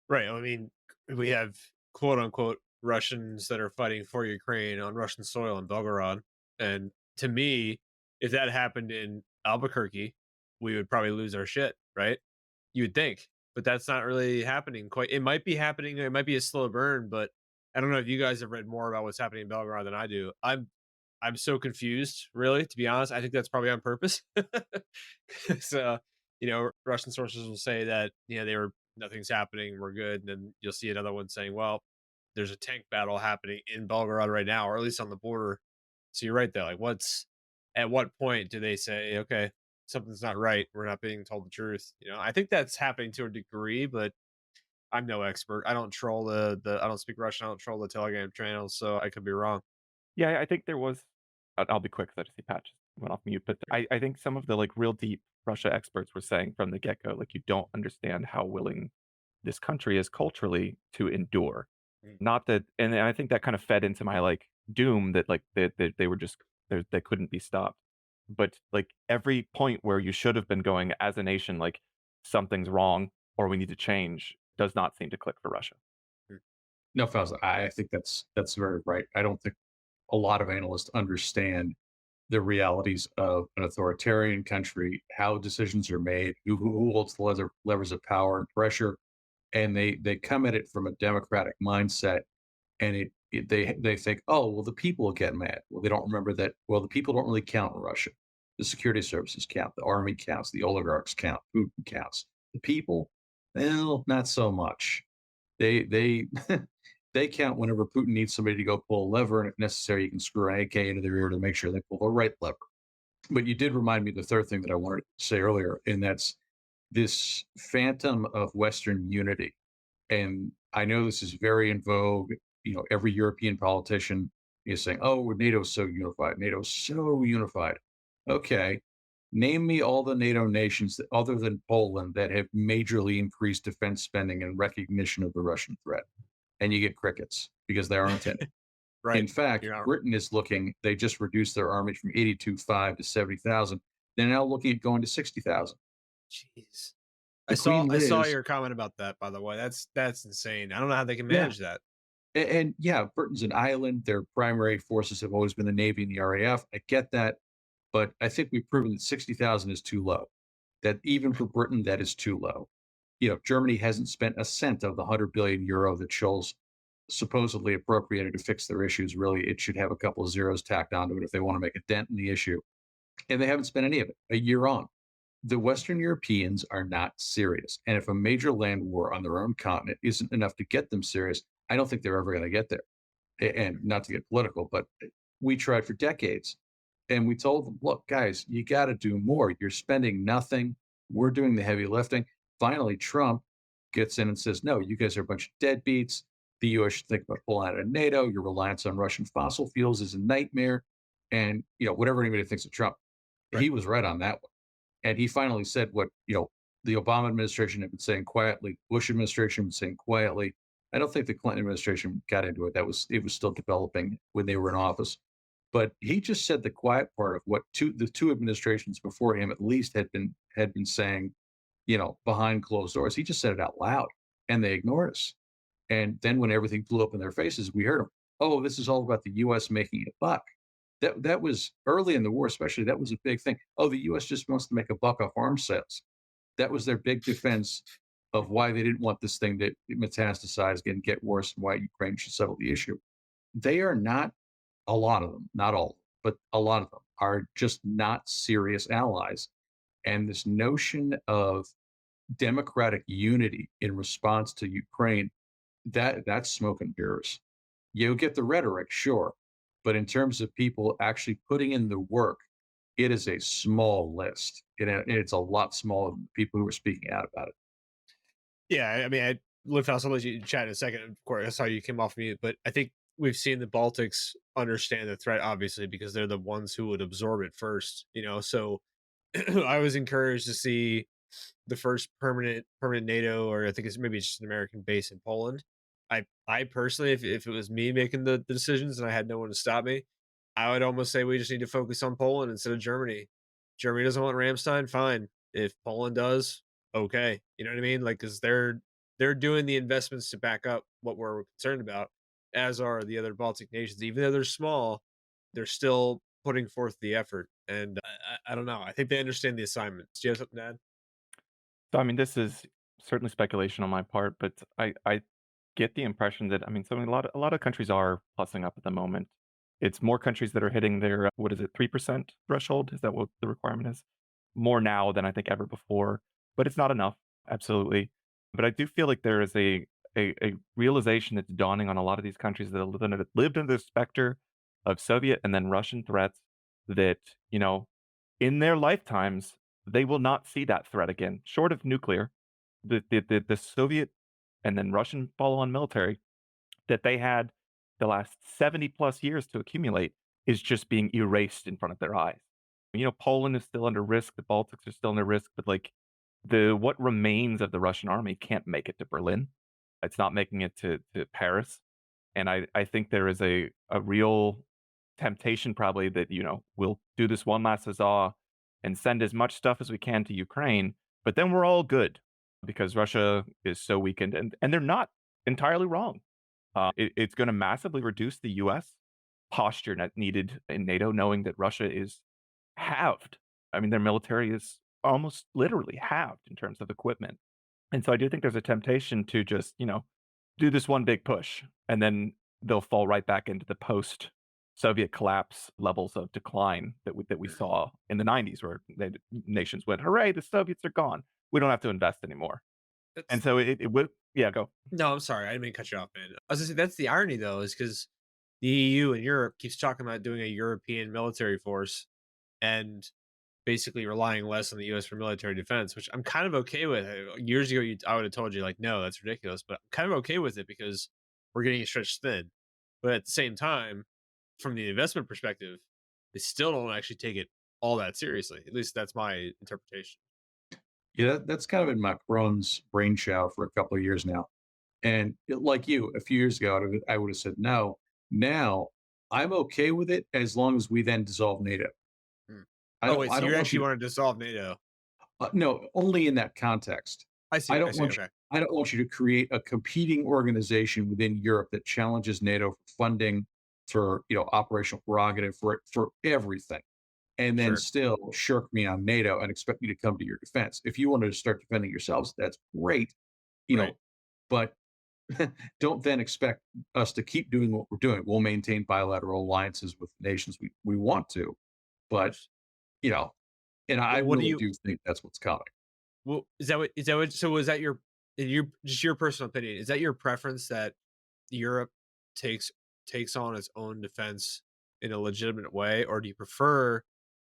Right. I mean, we have quote unquote Russians that are fighting for Ukraine on Russian soil in Belgorod. And to me, if that happened in Albuquerque, we would probably lose our shit, right? You would think. But that's not really happening quite. It might be happening. It might be a slow burn, but I don't know if you guys have read more about what's happening in Belgorod than I do. I'm so confused, really, to be honest. I think that's probably on purpose. 'Cause, Russian sources will say that, they were nothing's happening, we're good. And then you'll see another one saying, well, there's a tank battle happening in Belgorod right now, or at least on the border. So you're right there. Like, at what point do they say, okay, something's not right? We're not being told the truth. I think that's happening to a degree, but I'm no expert. I don't troll I don't speak Russian. I don't troll the Telegram channels. So I could be wrong. Yeah, I think there was I'll be quick 'cause I just see Pat just went off mute, but I think some of the, like, real deep Russia experts were saying from the get-go, like, you don't understand how willing this country is culturally to endure. Mm. Not that and I think that kind of fed into my, like, doom that, like, they were just they couldn't be stopped. But, like, every point where you should have been going as a nation, like, "Something's wrong," or "We need to change," does not seem to click for Russia. Mm. No, Fausto, I think that's very right. I don't think a lot of analysts understand the realities of an authoritarian country, how decisions are made, who holds the levers of power and pressure, and they come at it from a democratic mindset, and they think, oh well, the people will get mad. Well, they don't remember that. Well, the people don't really count in Russia. The security services count, the army counts, the oligarchs count, Putin counts. The people, well, not so much. They they count whenever Putin needs somebody to go pull a lever, and if necessary, you can screw an AK into their ear to make sure they pull the right lever. But you did remind me of the third thing that I wanted to say earlier, and that's this phantom of Western unity. And I know this is very in vogue. Every European politician is saying, "Oh, NATO's so unified. NATO's so unified." Okay, name me all the NATO nations that, other than Poland, that have majorly increased defense spending in recognition of the Russian threat, and you get crickets because there aren't any. Right. In fact, You're not. Britain is looking. They just reduced their army from 82.5 to 70,000. They're now looking at going to 60,000. Jeez. I The saw Queen I saw Liz, your comment about that, by the way. That's insane. I don't know how they can yeah, manage that. and yeah, Britain's an island. Their primary forces have always been the Navy and the RAF. I get that, but I think we've proven that 60,000 is too low. That even for Britain, that is too low. Germany hasn't spent a cent of the 100 billion euro that Scholz supposedly appropriated to fix their issues. Really, it should have a couple of zeros tacked onto it if they want to make a dent in the issue. And they haven't spent any of it a year on. The Western Europeans are not serious. And if a major land war on their own continent isn't enough to get them serious, I don't think they're ever going to get there. And not to get political, but we tried for decades. And we told them, look, guys, you got to do more. You're spending nothing. We're doing the heavy lifting. Finally, Trump gets in and says, "No, you guys are a bunch of deadbeats. The U.S. should think about pulling out of NATO. Your reliance on Russian fossil fuels is a nightmare." And whatever anybody thinks of Trump, Right. he was right on that one. And he finally said what the Obama administration had been saying quietly, Bush administration was saying quietly. I don't think the Clinton administration got into it. It was still developing when they were in office. But he just said the quiet part of what the two administrations before him at least had been saying, behind closed doors. He just said it out loud, and they ignored us. And then when everything blew up in their faces, we heard them. Oh, this is all about the U.S. making a buck. That was early in the war, especially. That was a big thing. Oh, the U.S. just wants to make a buck off arms sales. That was their big defense of why they didn't want this thing to metastasize and get worse, and why Ukraine should settle the issue. They are not, a lot of them, not all, but a lot of them are just not serious allies. And this notion of democratic unity in response to Ukraine, that's smoke and mirrors. You get the rhetoric, sure, but in terms of people actually putting in the work, it is a small list. It's a lot smaller than the people who are speaking out about it. Yeah, I mean, Liv House, I'll let you chat in a second. Of course, that's how you came off mute. But I think we've seen the Baltics understand the threat, obviously, because they're the ones who would absorb it first. So I was encouraged to see the first permanent NATO, or I think it's just an American base in Poland. I personally, if it was me making the decisions and I had no one to stop me, I would almost say we just need to focus on Poland instead of Germany. Germany doesn't want Ramstein, fine. If Poland does, okay. You know what I mean? Like, because they're doing the investments to back up what we're concerned about, as are the other Baltic nations. Even though they're small, they're still putting forth the effort. And I don't know. I think they understand the assignments. Do you have something to add? So, I mean, this is certainly speculation on my part, but I get the impression that, I mean, so a lot of countries are plussing up at the moment. It's more countries that are hitting their, what is it, 3% threshold? Is that what the requirement is? More now than I think ever before, but it's not enough, absolutely. But I do feel like there is a realization that's dawning on a lot of these countries that have lived under the specter of Soviet and then Russian threats that, in their lifetimes, they will not see that threat again, short of nuclear. The Soviet and then Russian follow-on military that they had the last 70 plus years to accumulate is just being erased in front of their eyes. Poland is still under risk, the Baltics are still under risk, but like the what remains of the Russian army can't make it to Berlin. It's not making it to Paris. And I think there is a real temptation probably that, we'll do this one last huzzah and send as much stuff as we can to Ukraine, but then we're all good because Russia is so weakened, and they're not entirely wrong. It's going to massively reduce the U.S. posture needed in NATO, knowing that Russia is halved. I mean, their military is almost literally halved in terms of equipment. And so I do think there's a temptation to just, do this one big push, and then they'll fall right back into the post Soviet collapse levels of decline that we saw in the 90s, where nations went, "Hooray, the Soviets are gone. We don't have to invest anymore." And That's so it would, yeah, go. No, I'm sorry. I didn't mean to cut you off, man. I was gonna say that's the irony though, is because the EU and Europe keeps talking about doing a European military force and basically relying less on the US for military defense, which I'm kind of okay with. Years ago, I would have told you like, no, that's ridiculous, but I'm kind of okay with it because we're getting stretched thin. But at the same time, from the investment perspective, they still don't actually take it all that seriously. At least that's my interpretation. Yeah, that's kind of been Macron's brainchild for a couple of years now. And like you, a few years ago, I would have said no. Now I'm okay with it as long as we then dissolve NATO. Hmm. I Oh don't wait, I so you don't want actually you to want to dissolve NATO? no, only in that context. I I see. I don't see. want you Okay, I don't want you to create a competing organization within Europe that challenges NATO for funding, for operational prerogative, for everything, and then sure. still shirk me on NATO and expect me to come to your defense. If you wanted to start defending yourselves, that's great, you Right. know, but don't then expect us to keep doing what we're doing. We'll maintain bilateral alliances with nations we want to, Of but course. you know, and I What do really you? do think that's what's coming. Well, is that what? So was that your, in your just your personal opinion? Is that your preference that Europe takes takes on its own defense in a legitimate way, or do you prefer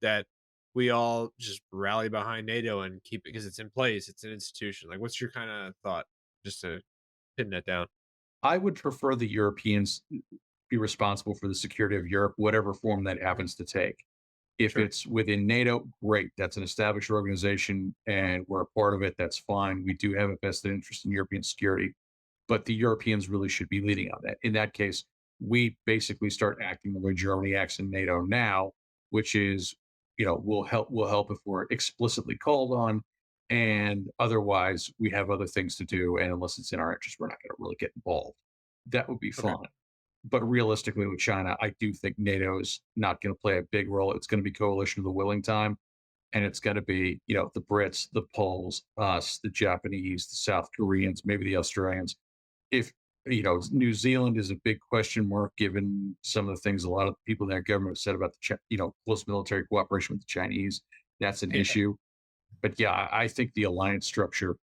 that we all just rally behind NATO and keep it because it's in place, it's an institution? Like, what's your kind of thought? just to pin that down. I would prefer the Europeans be responsible for the security of Europe, whatever form that Mhm. happens to take. If Sure. it's within NATO, great. That's an established organization and we're a part of it. That's fine. We do have a vested interest in European security, but the Europeans really should be leading on that. In that case, we basically start acting the way Germany acts in NATO now, which is, we'll help if we're explicitly called on, and otherwise we have other things to do. And unless it's in our interest, we're not going to really get involved. That would be Okay. fine. But realistically, with China, I do think NATO is not going to play a big role. It's going to be coalition of the willing time, and it's going to be the Brits, the Poles, us, the Japanese, the South Koreans, maybe the Australians. If New Zealand is a big question mark given some of the things a lot of people in that government have said about the close military cooperation with the Chinese. That's an Yeah. issue. But yeah, I think the alliance structure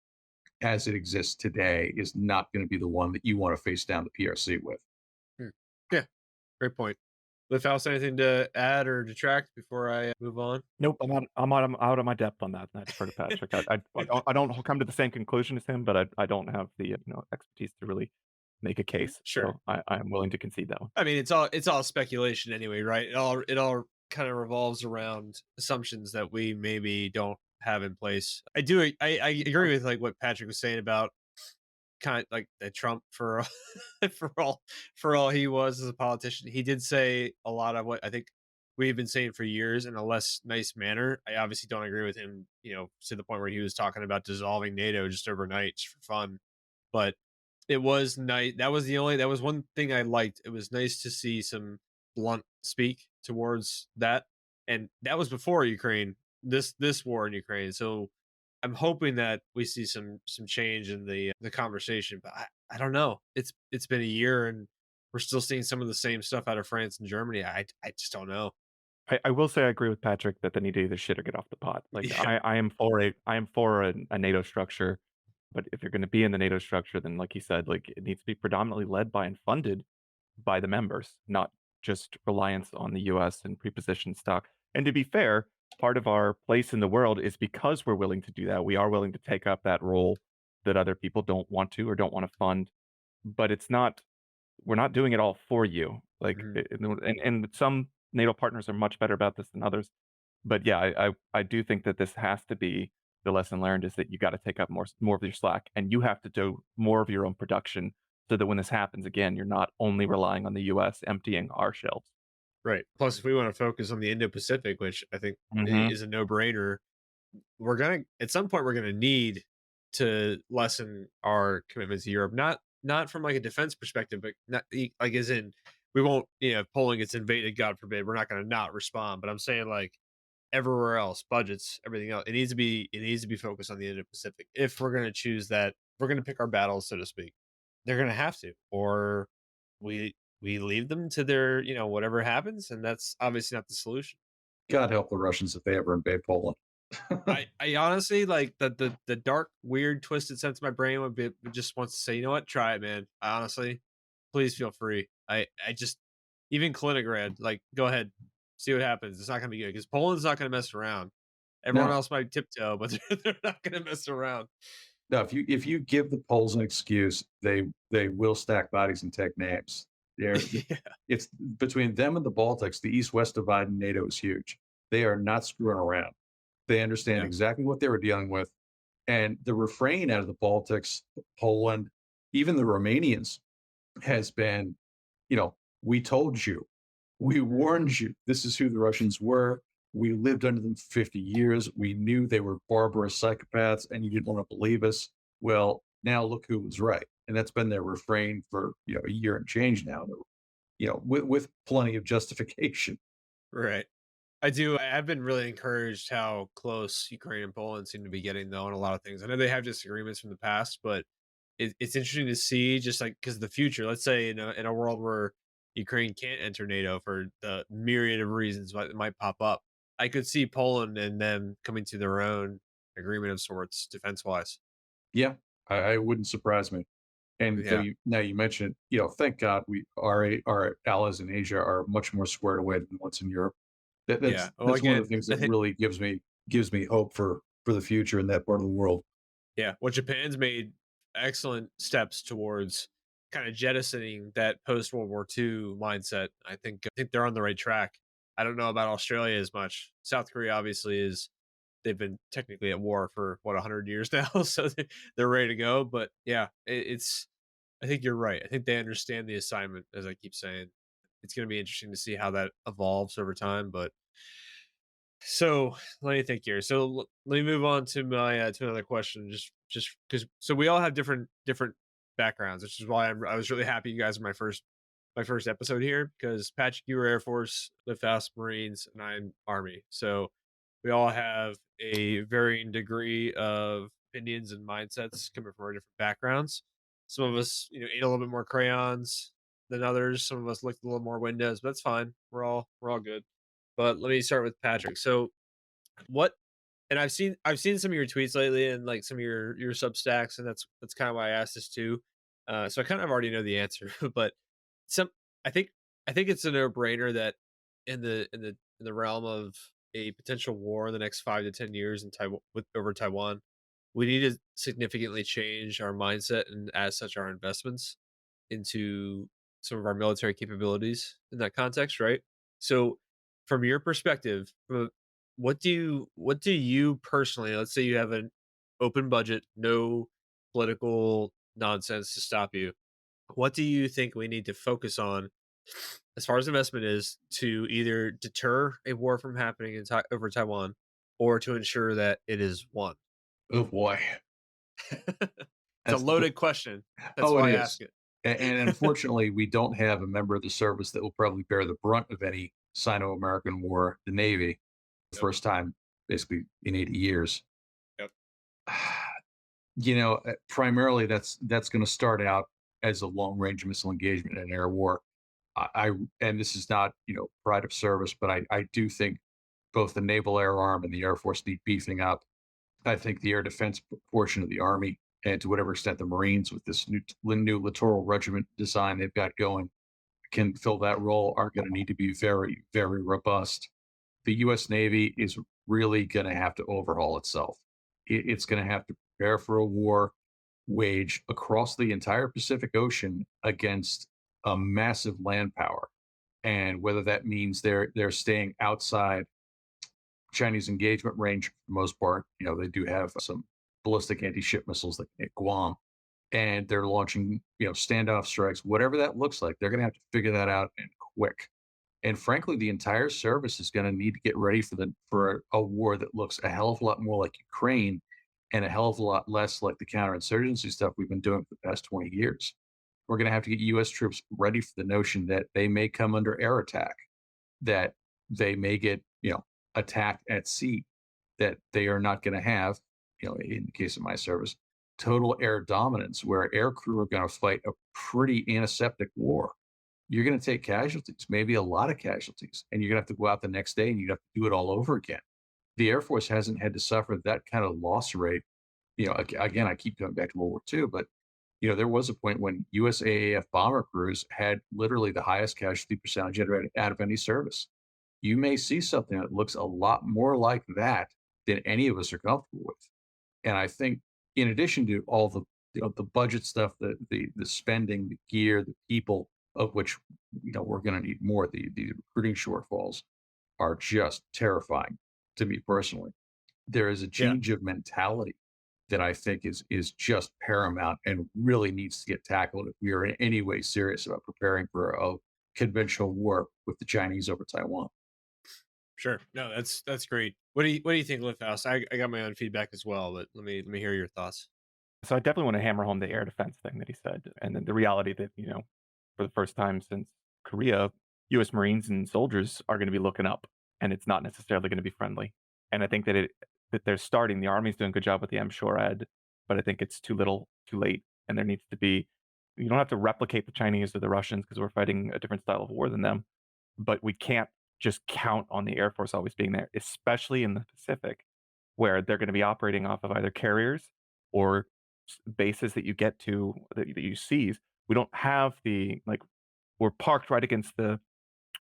as it exists today is not going to be the one that you want to face down the PRC with. Hmm. Yeah. Great point. Liv, House, anything to add or detract before I move on? Nope, I'm out of my depth on that, and I defer to Patrick. I don't come to the same conclusion as him, but I don't have the, expertise to really make a case, Sure. so I am willing to concede that one. I mean, it's all speculation anyway, right? It all kind of revolves around assumptions that we maybe don't have in place. I agree with like what Patrick was saying about kind of like the Trump for for all for all he was as a politician. He did say a lot of what I think we've been saying for years in a less nice manner. I obviously don't agree with him, to the point where he was talking about dissolving NATO just overnight just for fun. But it was nice. That was one thing I liked. It was nice to see some blunt speak towards that. And that was before Ukraine, this war in Ukraine. So I'm hoping that we see some change in the conversation, but I don't know. It's been a year and we're still seeing some of the same stuff out of France and Germany. I just don't know. I will say I agree with Patrick that they need to either shit or get off the pot. Like, Yeah, I am for a NATO structure, but if you're gonna be in the NATO structure, then like he said, like, it needs to be predominantly led by and funded by the members, not just reliance on the US and prepositioned stock. And to be fair, part of our place in the world is because we're willing to do that. We are willing to take up that role that other people don't want to or don't want to fund, but it's not we're not doing it all for you. Like, mhm, and some NATO partners are much better about this than others. But yeah, I do think that this has to be the lesson learned is that you got to take up more of your slack, and you have to do more of your own production so that when this happens again, you're not only relying on the US emptying our shelves. right. Plus, if we want to focus on the Indo-Pacific, which I think Mhm. is a no-brainer, we're gonna at some point we're gonna need to lessen our commitment to Europe. Not from like a defense perspective, but not like as in we won't, if Poland gets invaded, God forbid, we're not gonna not respond. But I'm saying like everywhere else, budgets, everything else, it needs to be focused on the Indo Pacific. If we're gonna choose that, if we're gonna pick our battles, so to speak. They're gonna have to, or we leave them to their, whatever happens, and that's obviously not the solution. God help the Russians if they ever invade Poland. I honestly like the dark, weird, twisted sense of my brain would just wants to say, you know what, try it, man. I honestly, please feel free. I just even Kaliningrad, like, go ahead, see what happens. It's not gonna be good because Poland's not gonna mess around. Everyone No, else might tiptoe, but they're not gonna mess around. no. If you give the Poles an excuse, they will stack bodies and take names. They're, Yeah, it's between them and the Baltics. The East-West divide in NATO is huge. They are not screwing around. They understand yeah, exactly what they were dealing with. And the refrain out of the Baltics, Poland, even the Romanians has been, we told you, we warned you, this is who the Russians were. We lived under them for 50 years. We knew they were barbarous psychopaths and you didn't want to believe us. Well, now look who was right. And that's been their refrain for, a year and change now, with plenty of justification. right. I've been really encouraged how close Ukraine and Poland seem to be getting, though, on a lot of things. I know they have disagreements from the past, but it's interesting to see just like because the future. Let's say in a world where Ukraine can't enter NATO for the myriad of reasons that might pop up, I could see Poland and them coming to their own agreement of sorts, defense wise. Yeah, I wouldn't surprise me. And Yeah, now you mentioned, thank God our allies in Asia are much more squared away than what's in Europe. That, yeah. that's Well, that's one of the again, things I that think really gives me hope for the future in that part of the world. yeah, what Japan's made excellent steps towards kind of jettisoning that post World War II mindset. I think they're on the right track. I don't know about Australia as much. South Korea obviously is they've been technically at war for what 100 years now, so they're ready to go. But yeah, it's I think you're right. I think they understand the assignment, as I keep saying. It's going to be interesting to see how that evolves over time. But so let me think here. So let me move on to my to another question. Just because so we all have different backgrounds, which is why I was really happy you guys are my first episode here because Patrick, you were Air Force, Live Fast Marines, and I'm Army. So we all have a varying degree of opinions and mindsets coming from our different backgrounds. Some of us, ate a little bit more crayons than others. Some of us looked a little more Windows, but that's fine. We're all good. But let me start with Patrick. So what and I've seen some of your tweets lately and like some of your Substacks, and that's kind of why I asked this too. So I kind of already know the answer, but some I think I think it's a no brainer that in the realm of a potential war in the next 5 to 10 years in Taiwan over Taiwan, we need to significantly change our mindset and as such our investments into some of our military capabilities in that context, right? So, from your perspective, what do you personally? Let's say you have an open budget, no political nonsense to stop you. What do you think we need to focus on as far as investment is to either deter a war from happening over Taiwan or to ensure that it is won? Oh boy, It's a that's the loaded question. That's oh, it why I is. ask it. And unfortunately, we don't have a member of the service that will probably bear the brunt of any Sino-American war, the Navy, the Yep. first time basically in 80 years. Yep. Primarily that's going to start out as a long-range missile engagement and air war. I and this is not, pride of service, but I do think both the Naval Air Arm and the Air Force need beefing up. I think the air defense portion of the Army, and to whatever extent the Marines, with this new littoral regiment design they've got going, can fill that role, are going to need to be very, very robust. The U.S. Navy is really going to have to overhaul itself. It's going to have to prepare for a war waged across the entire Pacific Ocean against a massive land power, and whether that means they're staying outside Chinese engagement range for the most part. They do have some ballistic anti-ship missiles that can hit Guam, and they're launching, standoff strikes. Whatever that looks like, they're going to have to figure that out and quick. And frankly, the entire service is going to need to get ready for a war that looks a hell of a lot more like Ukraine and a hell of a lot less like the counterinsurgency stuff we've been doing for the past 20 years. We're going to have to get U.S. troops ready for the notion that they may come under air attack, that they may get, attacked at sea, that they are not going to have, in the case of my service, total air dominance where air crew are going to fight a pretty antiseptic war. You're going to take casualties, maybe a lot of casualties, and you're going to have to go out the next day and you have to do it all over again. The Air Force hasn't had to suffer that kind of loss rate. Again, I keep going back to World War II, but there was a point when US AAF bomber crews had literally the highest casualty percentage out of any service. You may see something that looks a lot more like that than any of us are comfortable with. And I think, in addition to all the budget stuff, the spending, the gear, the people, of which we're going to need more, the recruiting shortfalls are just terrifying to me personally. There is a Yeah. change of mentality that I think is just paramount and really needs to get tackled if we are in any way serious about preparing for a conventional war with the Chinese over Taiwan. Sure. No, that's great. What do you think, Lifthouse? I got my own feedback as well, but let me hear your thoughts. So I definitely want to hammer home the air defense thing that he said, and then the reality that for the first time since Korea, U.S. Marines and soldiers are going to be looking up, and it's not necessarily going to be friendly. And I think that they're starting. The Army's doing a good job with the M-SHORAD, but I think it's too little, too late, and there needs to be. You don't have to replicate the Chinese or the Russians because we're fighting a different style of war than them, but we can't just count on the Air Force always being there, especially in the Pacific, where they're going to be operating off of either carriers or bases that you get to that you seize. We don't have the like we're parked right against the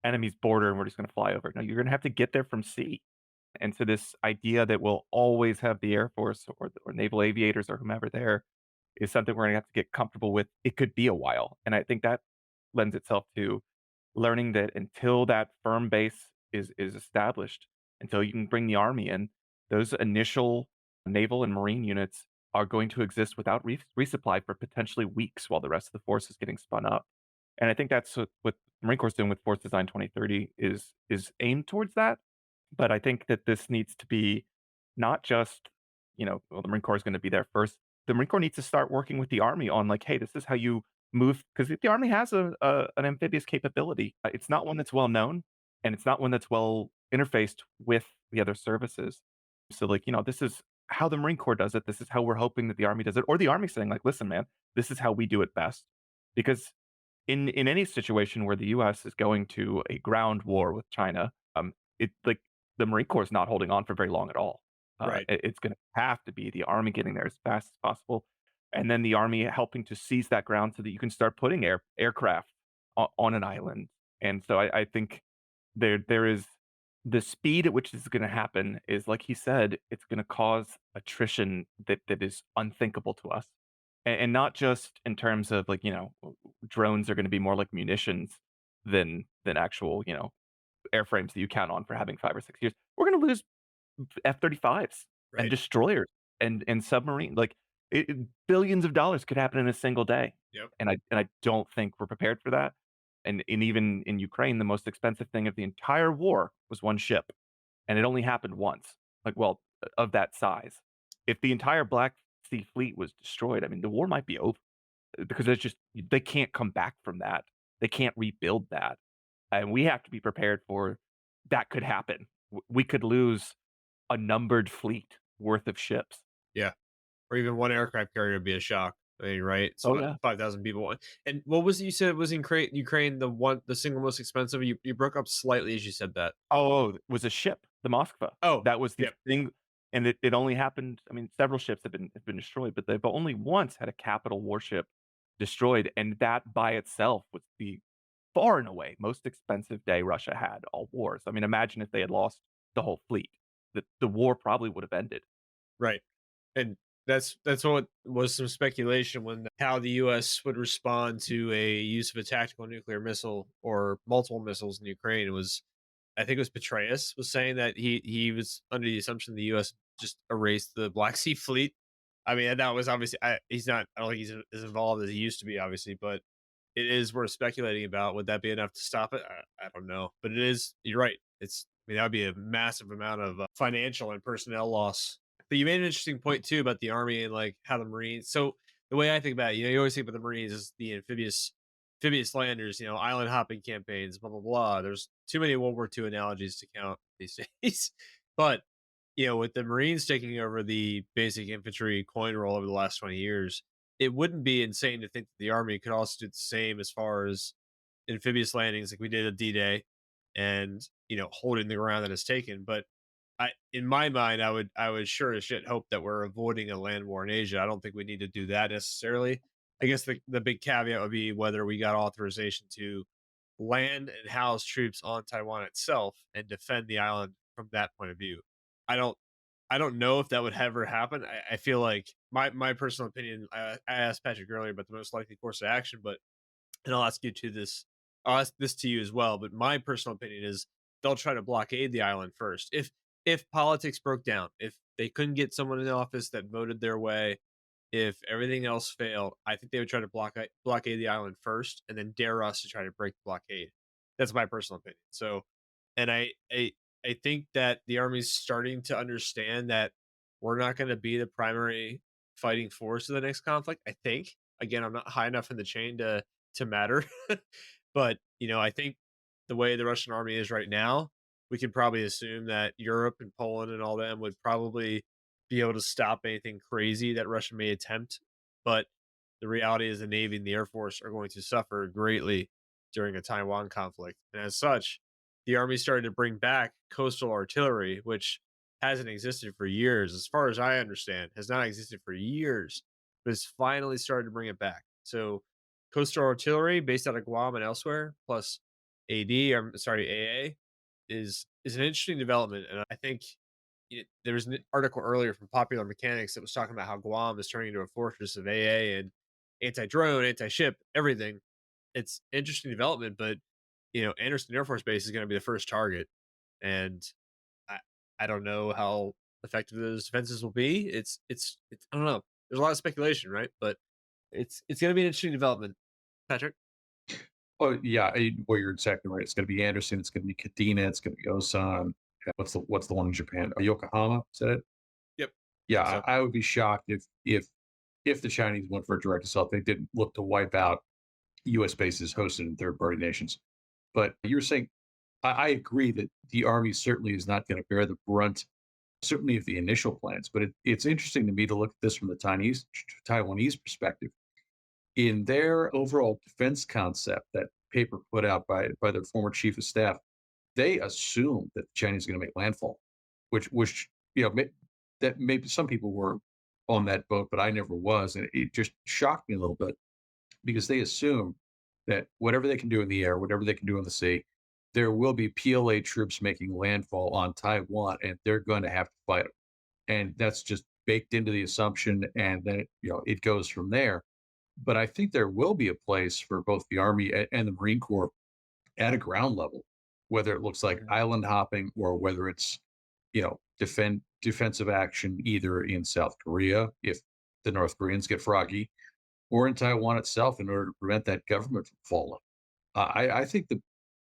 enemy's border and we're just going to fly over. No, you're going to have to get there from sea. And so this idea that we'll always have the Air Force or naval aviators or whomever there is something we're gonna have to get comfortable with. It could be a while, and I think that lends itself to learning that until that firm base is established, until you can bring the army in, those initial naval and marine units are going to exist without resupply for potentially weeks while the rest of the force is getting spun up. And I think that's what the Marine Corps is doing with Force Design 2030 is aimed towards that. But I think that this needs to be not just, well, the Marine Corps is gonna be there first. The Marine Corps needs to start working with the Army on like, "Hey, this is how you move," because the Army has an amphibious capability. It's not one that's well known, and it's not one that's well interfaced with the other services. So, like, this is how the Marine Corps does it. This is how we're hoping that the Army does it, or the Army saying like, "Listen, man, this is how we do it best." Because in any situation where the US is going to a ground war with China, it like, the Marine Corps is not holding on for very long at all. Right. It's gonna have to be the Army getting there as fast as possible, and then the Army helping to seize that ground so that you can start putting aircraft on an island, and so I think there is the speed at which this is gonna happen is, like he said, it's gonna cause attrition that is unthinkable to us, and not just in terms of, like, drones are gonna be more like munitions than actual, airframes that you count on for having 5 or 6 years. We're gonna lose F-35s and Right. destroyers and submarine like, billions of dollars could happen in a single day, Yep. and I don't think we're prepared for that, and even in Ukraine, the most expensive thing of the entire war was 1 ship, and it only happened once, like, well, of that size. If the entire Black Sea Fleet was destroyed, I mean, the war might be over, because it's just they can't come back from that. They can't rebuild that, and we have to be prepared for that could happen. We could lose a numbered fleet worth of ships. Yeah. Or even one aircraft carrier would be a shock. I mean, right? So Oh, yeah. 5,000 people. And what was it you said was in Ukraine, the single most expensive? You broke up slightly as you said that. Oh, it was a ship, the Moskva. Oh, That was the yep. thing, and it only happened. I mean, several ships have been destroyed, but they've only once had a capital warship destroyed, and that by itself was the far and away most expensive day Russia had all wars. I mean, imagine if they had lost the whole fleet. The war probably would have ended. Right. And that's what was some speculation when how the US would respond to a use of a tactical nuclear missile or multiple missiles in Ukraine. It was I think it was Petraeus was saying that he was under the assumption the US just erased the Black Sea Fleet. I mean, that was obviously he's not I don't think he's as involved as he used to be obviously, but it is worth speculating about. Would that be enough to stop it? I don't know. But it is you're right. I mean that would be a massive amount of financial and personnel loss. But you made an interesting point too about the army and like how the Marines. So the way I think about it, you always think about the Marines as the amphibious landers, island hopping campaigns, blah blah blah. There's too many World War II analogies to count these days. But with the Marines taking over the basic infantry coin roll over the last 20 years, it wouldn't be insane to think that the Army could also do the same as far as amphibious landings like we did at D-Day and, holding the ground that is taken. But in my mind, I would sure as shit hope that we're avoiding a land war in Asia. I don't think we need to do that necessarily. I guess the big caveat would be whether we got authorization to land and house troops on Taiwan itself and defend the island from that point of view. I don't I don't know if that would ever happen. I feel like my personal opinion. I asked Patrick earlier about the most likely course of action, but and I'll ask you to this. I'll ask this to you as well. But my personal opinion is they'll try to blockade the island first. If politics broke down, if they couldn't get someone in office that voted their way, if everything else failed, I think they would try to blockade the island first, and then dare us to try to break the blockade. That's my personal opinion. So, and I think that the army's starting to understand that we're not going to be the primary fighting force of the next conflict. I think again, I'm not high enough in the chain to matter, but I think the way the Russian army is right now, we can probably assume that Europe and Poland and all them would probably be able to stop anything crazy that Russia may attempt. But the reality is the Navy and the Air Force are going to suffer greatly during a Taiwan conflict. And as such, the Army started to bring back coastal artillery, which hasn't existed for years, as far as I understand, has not existed for years, but has finally started to bring it back. So coastal artillery based out of Guam and elsewhere, plus AA, is an interesting development. And I think there was an article earlier from Popular Mechanics that was talking about how Guam is turning into a fortress of AA and anti-drone, anti-ship, everything. It's interesting development, but Anderson Air Force Base is going to be the first target, and I I don't know how effective those defenses will be. It's I don't know. There's a lot of speculation, right? But it's going to be an interesting development, Patrick. Oh yeah, well, you're exactly right. It's going to be Anderson. It's going to be Kadena. It's going to be Osan. What's the one in Japan? Yokohama. Is that it? Yep, I Yeah, think so. I would be shocked if the Chinese went for a direct assault. They didn't look to wipe out U.S. bases hosted in third-party nations. But you're saying I agree that the army certainly is not going to bear the brunt, certainly of the initial plans. But it's interesting to me to look at this from the Taiwanese perspective. In their overall defense concept, that paper put out by their former chief of staff, they assume that the Chinese are going to make landfall, which that maybe some people were on that boat, but I never was, and it just shocked me a little bit because they assume that whatever they can do in the air, whatever they can do in the sea, there will be PLA troops making landfall on Taiwan, and they're going to have to fight them. And that's just baked into the assumption, and then it goes from there. But I think there will be a place for both the Army and the Marine Corps at a ground level, whether it looks like Mhm. island hopping or whether it's defensive action either in South Korea if the North Koreans get froggy, or in Taiwan itself in order to prevent that government from falling. I think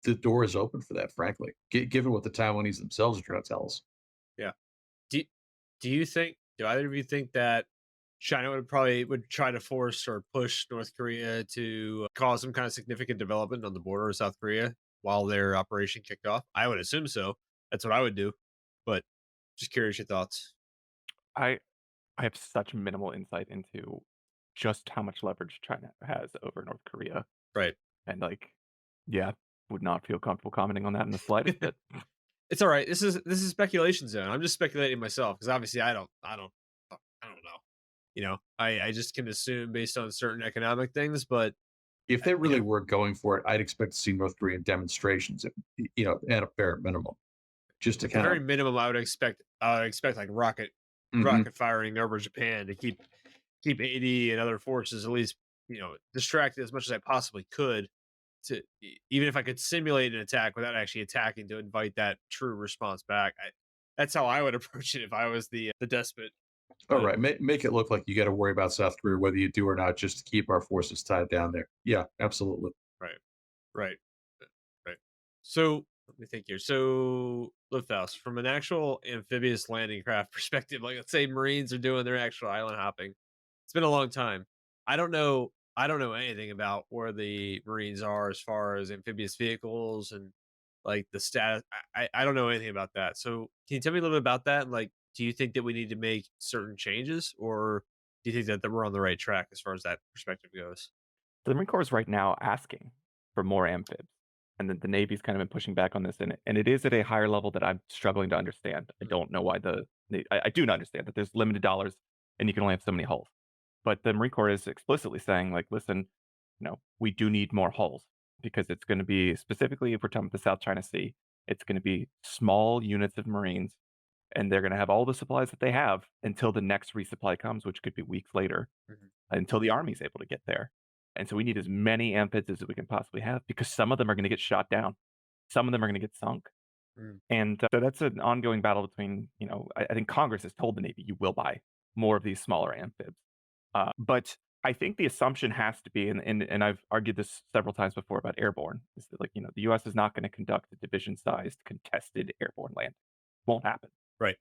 the door is open for that, frankly, given what the Taiwanese themselves are trying to tell us. Yeah. Do do either of you think that China would try to force or push North Korea to cause some kind of significant development on the border of South Korea while their operation kicked off? I would assume so. That's what I would do. But just curious your thoughts. I I have such minimal insight into just how much leverage China has over North Korea, Right. and, like, yeah, would not feel comfortable commenting on that in the slightest bit. It's all right. This is speculation zone. I'm just speculating myself because obviously I don't know. I just can assume based on certain economic things, but If they you really know, were going for it, I'd expect to see North Korean demonstrations, at a bare minimum, just to at the kind very of. minimum, I would expect like Mhm. rocket firing over Japan to keep AD and other forces at least distracted as much as I possibly could even if I could simulate an attack without actually attacking to invite that true response back. That's how I would approach it if I was the despot. All But right, make it look like you got to worry about South Korea whether you do or not, just to keep our forces tied down there. Yeah, absolutely. right, right, right. So let me think here. So Lifthouse, from an actual amphibious landing craft perspective, like let's say Marines are doing their actual island hopping. It's been a long time. I don't know anything about where the Marines are as far as amphibious vehicles and like the status. I don't know anything about that. So can you tell me a little bit about that? And like, do you think that we need to make certain changes, or do you think that we're on the right track as far as that perspective goes? The Marine Corps is right now asking for more amphibs, and the Navy's kind of been pushing back on this, and it is at a higher level that I'm struggling to understand. I Mm, don't know why I do not understand that there's limited dollars and you can only have so many hulls. But the Marine Corps is explicitly saying, like, listen, we do need more hulls because it's going to be specifically if we're talking about the South China Sea, it's going to be small units of Marines, and they're going to have all the supplies that they have until the next resupply comes, which could be weeks later mhm, until the army's able to get there. And so we need as many amphibians as we can possibly have because some of them are going to get shot down. Some of them are going to get sunk. mm, And so that's an ongoing battle between, I think Congress has told the Navy, you will buy more of these smaller amphibs. But I think the assumption has to be, and I've argued this several times before about airborne, is that, like, the US is not going to conduct a division sized contested airborne land. Won't happen. right.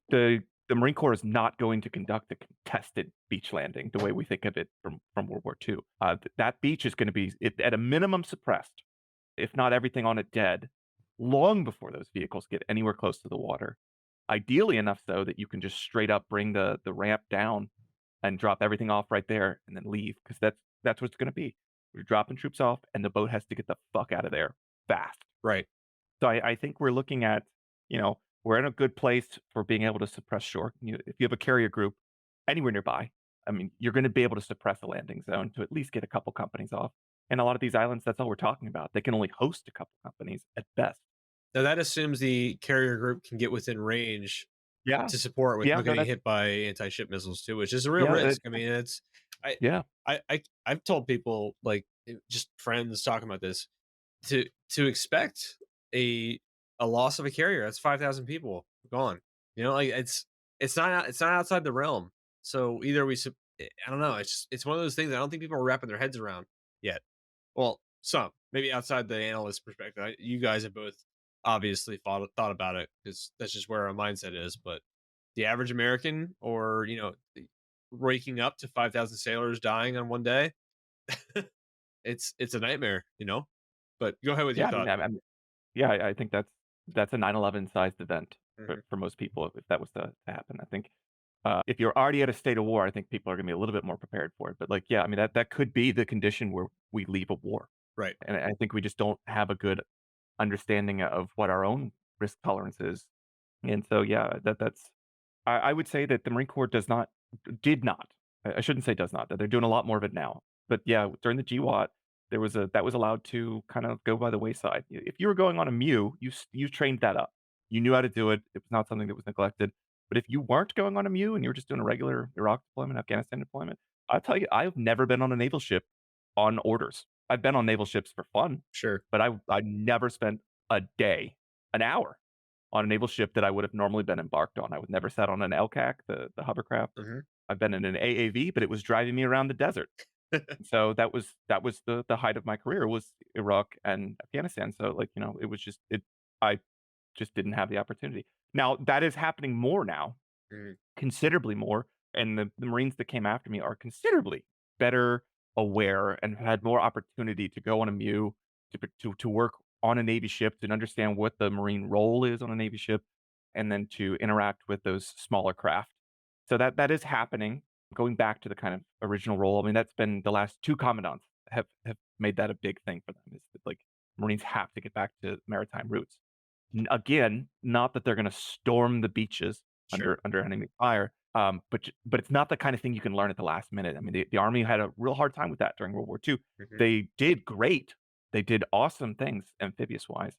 The Marine Corps is not going to conduct a contested beach landing the way we think of it from World War II. That beach is going to be at a minimum suppressed, if not everything on it dead, long before those vehicles get anywhere close to the water. Ideally enough so that you can just straight up bring the ramp down and drop everything off right there and then leave because that's what it's going to be. We're dropping troops off and the boat has to get the fuck out of there fast. Right. So I think we're looking at, we're in a good place for being able to suppress shore. If you have a carrier group anywhere nearby, I mean, you're going to be able to suppress a landing zone to at least get a couple companies off. And a lot of these islands, that's all we're talking about. They can only host a couple companies at best. Now that assumes the carrier group can get within range Yeah. to support Yeah, without no, getting that's hit by anti-ship missiles too, which is a real yeah, risk. I mean, it's I yeah. I've told people like just friends talking about this to expect a a loss of a carrier. That's 5,000 people gone. You know, like it's not outside the realm. So either I don't know. It's one of those things I don't think people are wrapping their heads around yet. Well, some maybe outside the analyst perspective. You guys have both obviously thought about it because that's just where our mindset is. But the average American, or waking up to 5,000 sailors dying on one day, it's a nightmare. But go ahead with your Yeah, I mean, thought. yeah, I think that's a 9/11 sized event Mhm. for most people if that was to happen. I think, if you're already at a state of war, I think people are gonna be a little bit more prepared for it. But, like, yeah, I mean, that could be the condition where we leave a war, Right. and I think we just don't have a good understanding of what our own risk tolerance is. And so, yeah, that's I would say that the Marine Corps did not, I shouldn't say does not, that they're doing a lot more of it now. But yeah, during the GWOT, that was allowed to kind of go by the wayside. If you were going on a MEU, you trained that up. You knew how to do it. It was not something that was neglected. But if you weren't going on a MEU and you were just doing a regular Iraq deployment, Afghanistan deployment, I'll tell you, I've never been on a naval ship on orders. I've been on naval ships for fun, Sure. but I never spent a day, an hour on a naval ship that I would have normally been embarked on. I would never sat on an LCAC, the hovercraft. Mhm. I've been in an AAV, but it was driving me around the desert. So that was the height of my career was Iraq and Afghanistan. So like, it was just I just didn't have the opportunity. Now that is happening more now, Mhm. considerably more, and the Marines that came after me are considerably better aware and had more opportunity to go on a MEU, to work on a Navy ship, to understand what the Marine role is on a Navy ship, and then to interact with those smaller craft. So that is happening. Going back to the kind of original role, I mean, that's been the last 2 commandants have made that a big thing for them, is that, like, Marines have to get back to maritime routes. Again, not that they're gonna storm the beaches Sure. under enemy fire, but it's not the kind of thing you can learn at the last minute. I mean, the Army had a real hard time with that during World War II. Mhm. They did great. They did awesome things amphibious-wise,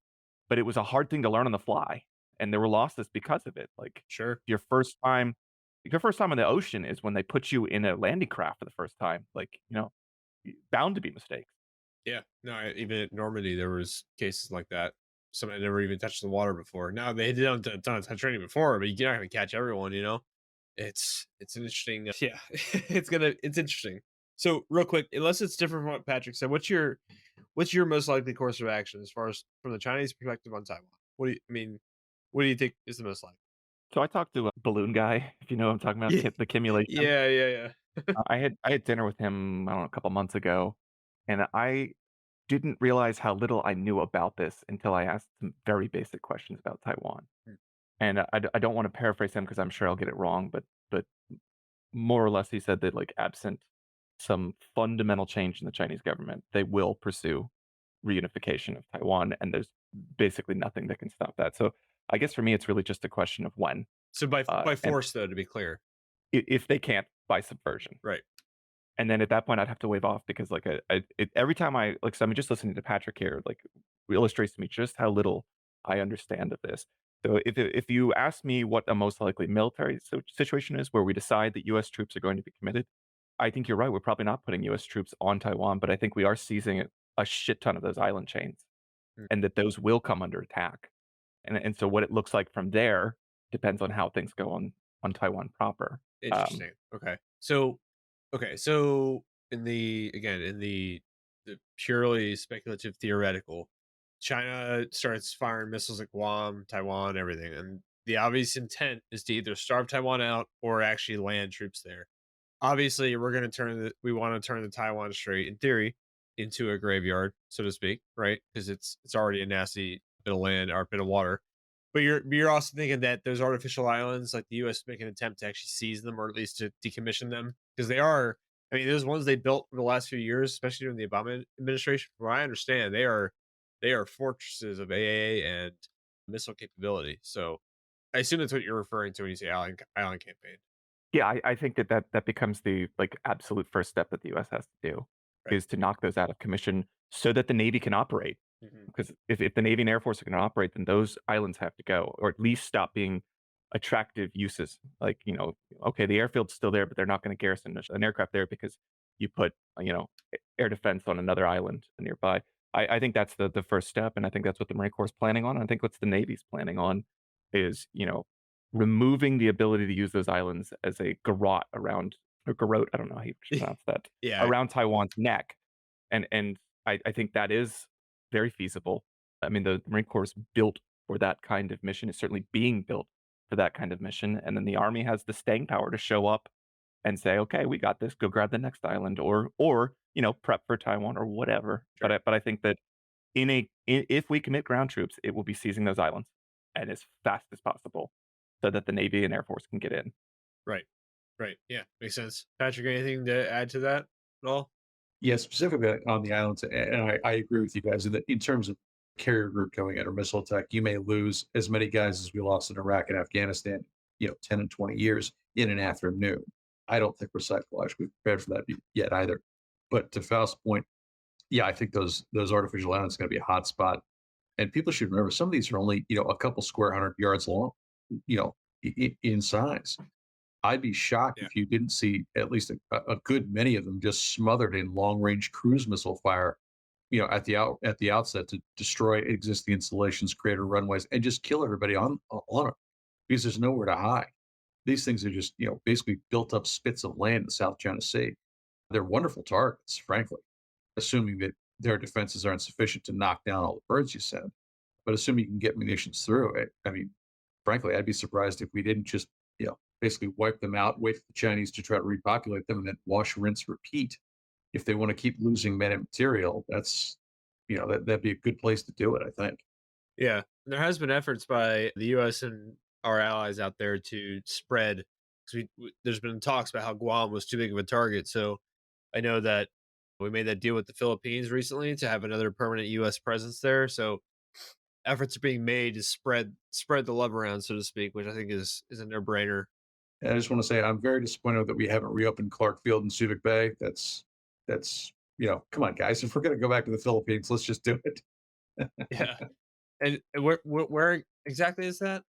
but it was a hard thing to learn on the fly, and there were losses because of it. Like, Sure. your first time in the ocean is when they put you in a landing craft for the first time, like, bound to be mistakes. Yeah. No, even at Normandy, there was cases like that. Somebody never even touched the water before. Now they did a ton of training before, but you're not going to catch everyone. It's an interesting. Yeah, it's interesting. So real quick, unless it's different from what Patrick said, what's your most likely course of action as far as from the Chinese perspective on Taiwan? I mean? What do you think is the most likely? So I talked to a balloon guy, if you know what I'm talking about, Yeah, the Kimulation. yeah, yeah, yeah. I had dinner with him, I don't know, a couple months ago, and I didn't realize how little I knew about this until I asked some very basic questions about Taiwan. Mm. And I don't wanna paraphrase him because I'm sure I'll get it wrong, but more or less he said that, like, absent some fundamental change in the Chinese government, they will pursue reunification of Taiwan, and there's basically nothing that can stop that. So, I guess for me, it's really just a question of when, So by and force, though, to be clear, if they can't, by subversion. right? And then at that point, I'd have to wave off because, like, every time so I mean, just listening to Patrick here, like, illustrates to me just how little I understand of this. So if you ask me what a most likely military situation is where we decide that US troops are going to be committed, I think you're right. We're probably not putting US troops on Taiwan, but I think we are seizing a shit ton of those island chains, Mm. and that those will come under attack. And so what it looks like from there depends on how things go on Taiwan proper. Interesting. Okay, so in the purely speculative theoretical, China starts firing missiles at Guam, Taiwan, everything, and the obvious intent is to either starve Taiwan out or actually land troops there. Obviously, we want to turn the Taiwan Strait, in theory, into a graveyard, so to speak, right? Because it's already a nasty bit of land or bit of water. But you're also thinking that those artificial islands, like the U.S. make an attempt to actually seize them or at least to decommission them because they are. I mean, those ones they built over the last few years, especially during the Obama administration. From what I understand, they are fortresses of AA and missile capability. So I assume that's what you're referring to when you say island campaign, Yeah, I think that becomes the, like, absolute first step that the US has to do, right? is to knock those out of commission so that the Navy can operate. Hmm. Because if the Navy and Air Force are gonna operate, then those islands have to go, or at least stop being attractive uses. Like, okay, the airfield's still there, but they're not going to garrison an aircraft there because you put, air defense on another island nearby. I think that's the first step, and I think that's what the Marine Corps is planning on. I think what's the Navy's planning on is, removing the ability to use those islands as a garrote around or garrote, I don't know how you pronounce that, Yeah, around Taiwan's neck. And I think that is very feasible. I mean, the Marine Corps is built for that kind of mission. It's certainly being built for that kind of mission. And then the Army has the staying power to show up and say, "Okay, we got this. Go grab the next island," or prep for Taiwan or whatever. But sure. I think that if we commit ground troops, it will be seizing those islands and as fast as possible, so that the Navy and Air Force can get in. Right. Right. Yeah, makes sense. Patrick, anything to add to that at all? Yeah, specifically on the islands, and I agree with you guys in that in terms of carrier group going in or missile attack, you may lose as many guys as we lost in Iraq and Afghanistan, 10 and 20 years in and after New. I don't think we're psychologically prepared for that yet either. But to Faust's point, yeah, I think those artificial islands are going to be a hot spot. And people should remember some of these are only, a couple square 100 yards long, in size. I'd be shocked Yeah. if you didn't see at least a good many of them just smothered in long range cruise missile fire, at the outset to destroy existing installations, create runways, and just kill everybody on it because there's nowhere to hide. These things are just basically built up spits of land in the South China Sea. They're wonderful targets, frankly, assuming that their defenses aren't sufficient to knock down all the birds you send. But assuming you can get munitions through it, I mean, frankly, I'd be surprised if we didn't just, basically wipe them out, wait for the Chinese to try to repopulate them, and then wash, rinse, repeat. If they want to keep losing men and material, that's, that'd be a good place to do it, I think. Yeah. There has been efforts by the US and our allies out there to spread, because there's been talks about how Guam was too big of a target. So I know that we made that deal with the Philippines recently to have another permanent US presence there. So efforts are being made to spread the love around, so to speak, which I think is a no-brainer. And I just want to say I'm very disappointed that we haven't reopened Clark Field in Subic Bay. That's come on, guys. If we're going to go back to the Philippines, let's just do it. Yeah. And where exactly is that?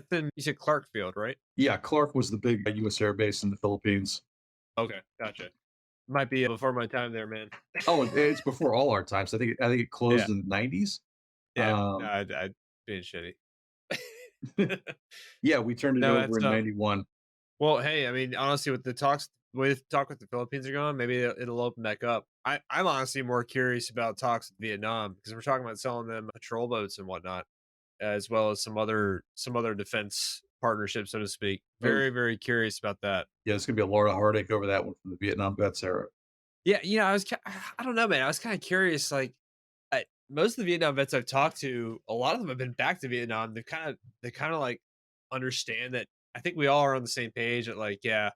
It's in, you said Clarkfield, right? Yeah, Clark was the big U.S. air base in the Philippines. Okay, gotcha. Might be before my time there, man. Oh, it's before all our times. I think it Yeah, closed in the 90s. yeah. No, Um, I being shitty. yeah, we turned it No, over that's in '91. well, hey, I mean, honestly, with the way the talk with the Philippines are going, maybe it'll open back up. I'm honestly more curious about talks with Vietnam because we're talking about selling them patrol boats and whatnot, as well as some other defense partnerships, so to speak. Oh, Very, very curious about that. yeah, it's gonna be a lot of heartache over that one from the Vietnam vets era. Yeah, I don't know, man. I was kind of curious. Like, most of the Vietnam vets I've talked to, a lot of them have been back to Vietnam. They kind of like understand that. I think we all are on the same page. That like, yeah,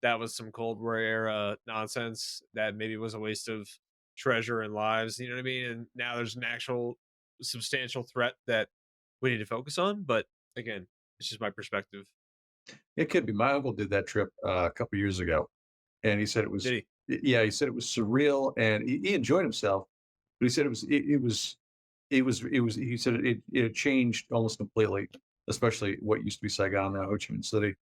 that was some Cold War era nonsense. That maybe was a waste of treasure and lives. You know what I mean? And now there's an actual substantial threat that we need to focus on. But again, it's just my perspective. It could be. My uncle did that trip a couple years ago, and he said it Did was. he? Yeah, he said it was surreal, and he enjoyed himself. But he said it was. He said it had changed almost completely, especially what used to be Saigon now Ho Chi Minh City.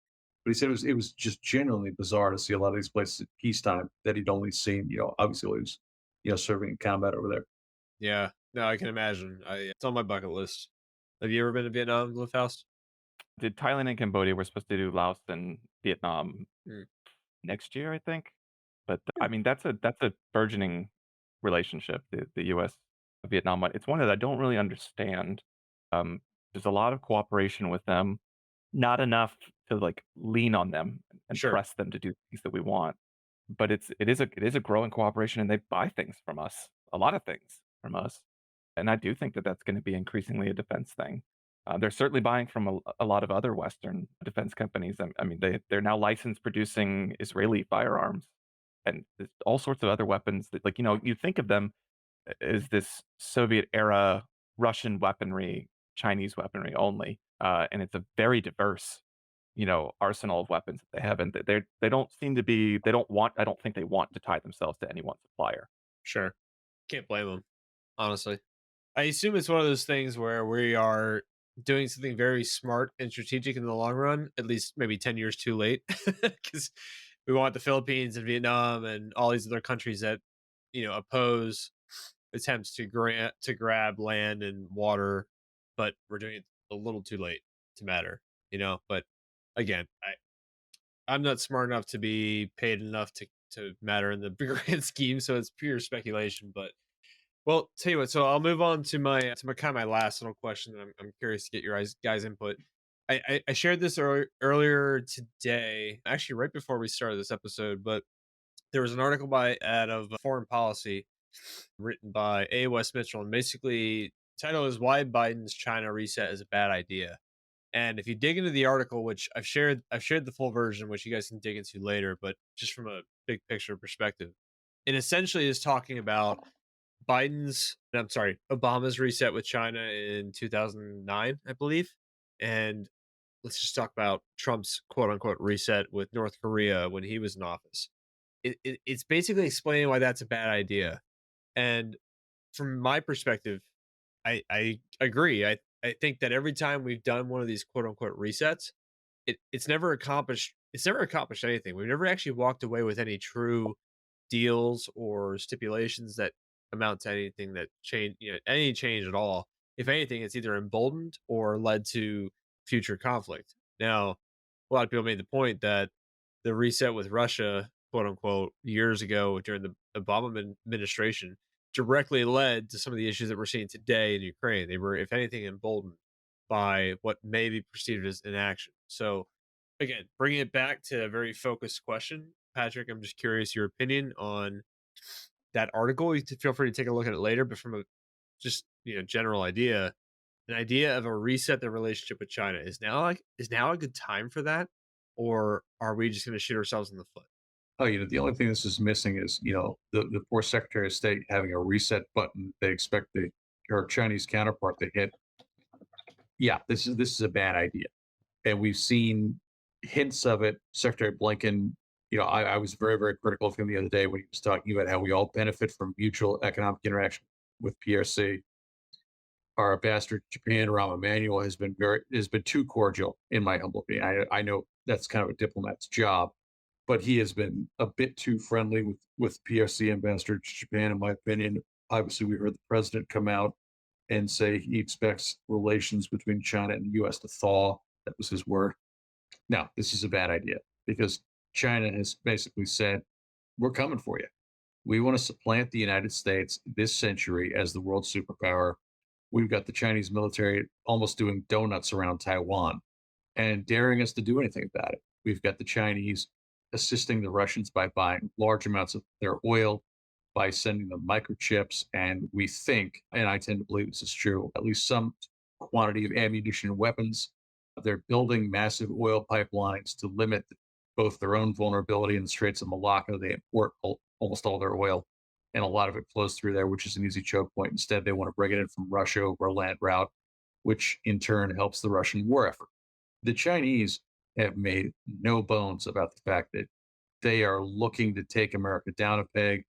But he said it was just genuinely bizarre to see a lot of these places at peacetime that he'd only seen. Obviously while he was serving in combat over there. Yeah. No, I can imagine. It's on my bucket list. Have you ever been to Vietnam, Live House? Did Thailand and Cambodia were supposed to do Laos and Vietnam Mm. next year, I think. But Hmm. I mean, that's a burgeoning relationship, the U.S. Vietnam one. It's one that I don't really understand. There's a lot of cooperation with them, not enough to like lean on them and Sure. press them to do things that we want. But it is a growing cooperation, and they buy things from us, a lot of things from us, and I do think that that's going to be increasingly a defense thing. They're certainly buying from a lot of other Western defense companies. I mean, they're now licensed producing Israeli firearms and there's all sorts of other weapons that, like, you think of them as this Soviet era Russian weaponry, Chinese weaponry only, and it's a very diverse, arsenal of weapons that they have, and they don't seem to be. They don't want. I don't think they want to tie themselves to any one supplier. Sure. Can't blame them, honestly. I assume it's one of those things where we are. doing something very smart and strategic in the long run, at least maybe 10 years too late, because we want the Philippines and Vietnam and all these other countries that, oppose attempts to grab land and water, but we're doing it a little too late to matter, But again, I'm not smart enough to be paid enough to matter in the grand scheme, so it's pure speculation. But well, tell you what, so I'll move on to my kind of my last little question. And I'm curious to get your guys input. I shared this earlier today, actually right before we started this episode, but there was an article by out of Foreign Policy written by A. West Mitchell, and basically title is "Why Biden's China Reset is a Bad Idea." And if you dig into the article, which I've shared the full version, which you guys can dig into later, but just from a big picture perspective, it essentially is talking about Obama's reset with China in 2009, I believe. And let's just talk about Trump's quote unquote reset with North Korea when he was in office. It's basically explaining why that's a bad idea. And from my perspective, I agree. I think that every time we've done one of these quote unquote resets, it's never accomplished anything. We've never actually walked away with any true deals or stipulations that amount to anything that change, any change at all. If anything, it's either emboldened or led to future conflict. Now, a lot of people made the point that the reset with Russia, quote unquote, years ago during the Obama administration directly led to some of the issues that we're seeing today in Ukraine. They were, if anything, emboldened by what may be perceived as inaction. So, again, bringing it back to a very focused question, Patrick, I'm just curious your opinion on that article. You can feel free to take a look at it later, but from a just general idea, an idea of a reset the relationship with China is now a good time for that, or are we just going to shoot ourselves in the foot? Oh, the only thing this is missing is, the poor Secretary of State having a reset button they expect her Chinese counterpart to hit. Yeah, this is a bad idea. And we've seen hints of it. Secretary Blinken, I was very, very critical of him the other day when he was talking about how we all benefit from mutual economic interaction with PRC. Our ambassador to Japan, Rahm Emanuel, has been too cordial, in my humble opinion. I know that's kind of a diplomat's job, but he has been a bit too friendly with PRC ambassador to Japan, in my opinion. Obviously, we heard the president come out and say he expects relations between China and the U.S. to thaw. That was his word. No, this is a bad idea because China has basically said, we're coming for you. We want to supplant the United States this century as the world superpower. We've got the Chinese military almost doing donuts around Taiwan and daring us to do anything about it. We've got the Chinese assisting the Russians by buying large amounts of their oil, by sending them microchips. And we think, and I tend to believe this is true, at least some quantity of ammunition and weapons. They're building massive oil pipelines to limit both their own vulnerability in the Straits of Malacca. They import almost all their oil, and a lot of it flows through there, which is an easy choke point. Instead, they want to bring it in from Russia over a land route, which in turn helps the Russian war effort. The Chinese have made no bones about the fact that they are looking to take America down a peg.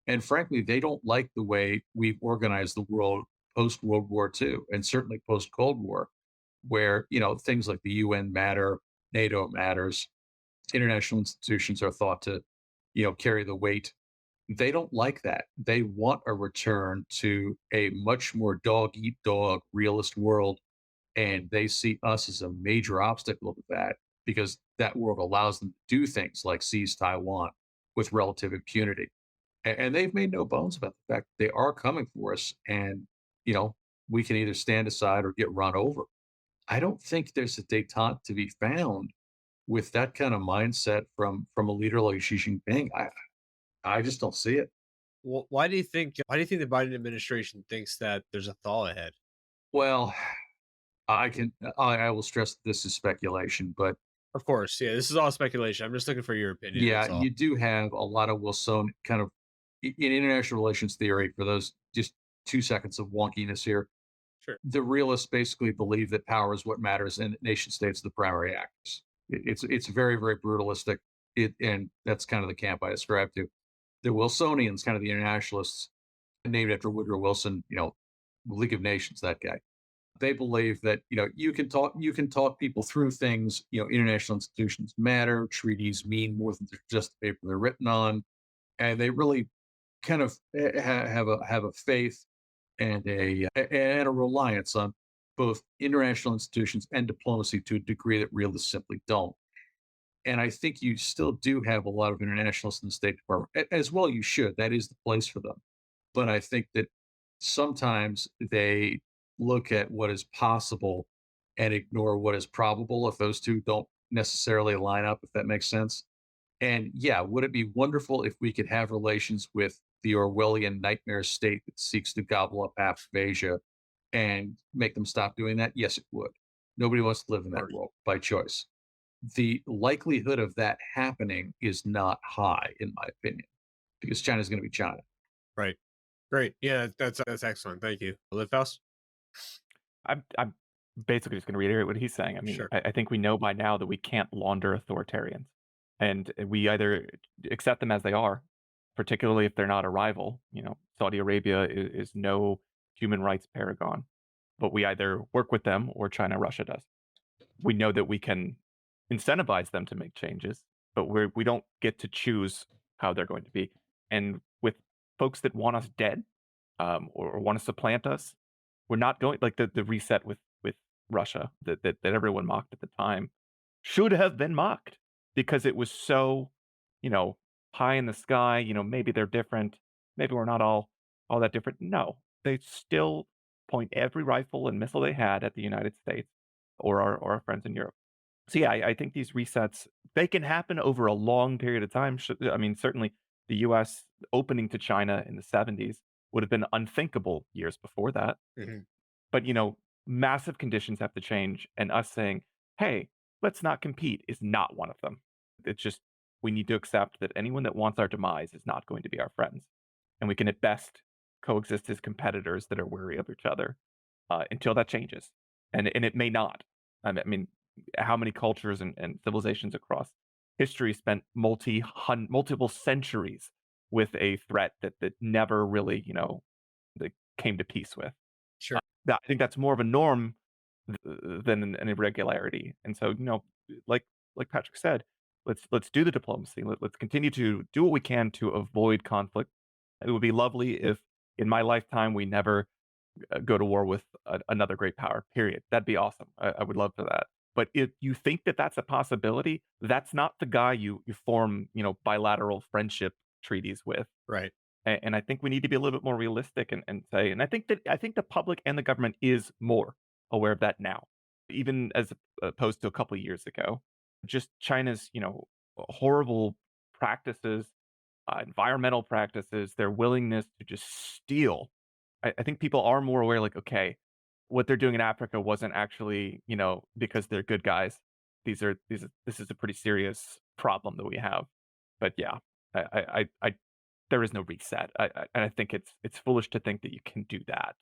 And frankly, they don't like the way we've organized the world post World War II and certainly post Cold War, where things like the UN matter, NATO matters, international institutions are thought to carry the weight. They don't like that. They want a return to a much more dog eat dog realist world, and they see us as a major obstacle to that because that world allows them to do things like seize Taiwan with relative impunity. And they've made no bones about the fact that they are coming for us, and you know we can either stand aside or get run over. I don't think there's a détente to be found with that kind of mindset from a leader like Xi Jinping. I just don't see it. Well, why do you think the Biden administration thinks that there's a thaw ahead? Well, I will stress that this is speculation, but Of course, yeah, this is all speculation. I'm just looking for your opinion. yeah, That's all. you do have a lot of Wilson kind of in international relations theory. For those just 2 seconds of wonkiness here, Sure. the realists basically believe that power is what matters and nation states are the primary actors. It's very, very brutalistic, and that's kind of the camp I ascribe to. The Wilsonians, kind of the internationalists, named after Woodrow Wilson, League of Nations, that guy. They believe that you can talk people through things. International institutions matter. Treaties mean more than just the paper they're written on, and they really kind of have a faith and a reliance on both international institutions and diplomacy to a degree that realists simply don't. And I think you still do have a lot of internationalists in the State Department, as well. You should. That is the place for them. But I think that sometimes they look at what is possible and ignore what is probable if those two don't necessarily line up, if that makes sense. And yeah, would it be wonderful if we could have relations with the Orwellian nightmare state that seeks to gobble up half of Asia and make them stop doing that? Yes, it would. Nobody wants to live in Of that course. world by choice. The likelihood of that happening is not high, in my opinion, because China's going to be China. Right. Great. Yeah, that's excellent. Thank you. Live house. I'm basically just gonna reiterate what he's saying. I mean, Sure. I think we know by now that we can't launder authoritarians, and we either accept them as they are, particularly if they're not a rival. Saudi Arabia is no human rights paragon, but we either work with them or China, Russia does. We know that we can incentivize them to make changes, but we don't get to choose how they're going to be. And with folks that want us dead, or want to supplant us, we're not going like the reset with Russia that everyone mocked at the time should have been mocked because it was so, you know, high in the sky. Maybe they're different. Maybe we're not all that different. No, they still point every rifle and missile they had at the United States or our friends in Europe. So yeah, I think these resets they can happen over a long period of time. I mean, certainly the U.S. opening to China in the '70s would have been unthinkable years before that. Mhm. But massive conditions have to change, and us saying, "Hey, let's not compete," is not one of them. It's just we need to accept that anyone that wants our demise is not going to be our friends, and we can at best coexist as competitors that are wary of each other until that changes, and it may not. I mean, how many cultures and civilizations across history spent multiple centuries with a threat that never really they came to peace with. Sure. I think that's more of a norm than an irregularity. And so, like like Patrick said, let's do the diplomacy. Let's continue to do what we can to avoid conflict. It would be lovely if in my lifetime we never go to war with another great power. Period. That'd be awesome. I would love for that. But if you think that that's a possibility, that's not the guy you form bilateral friendship treaties with. Right. And I think we need to be a little bit more realistic and say, and I think the public and the government is more aware of that now, even as opposed to a couple of years ago. Just China's, horrible practices, environmental practices, their willingness to just steal. I think people are more aware, like, okay, what they're doing in Africa wasn't actually, because they're good guys. This is a pretty serious problem that we have. But yeah, I there is no reset. And I think it's foolish to think that you can do that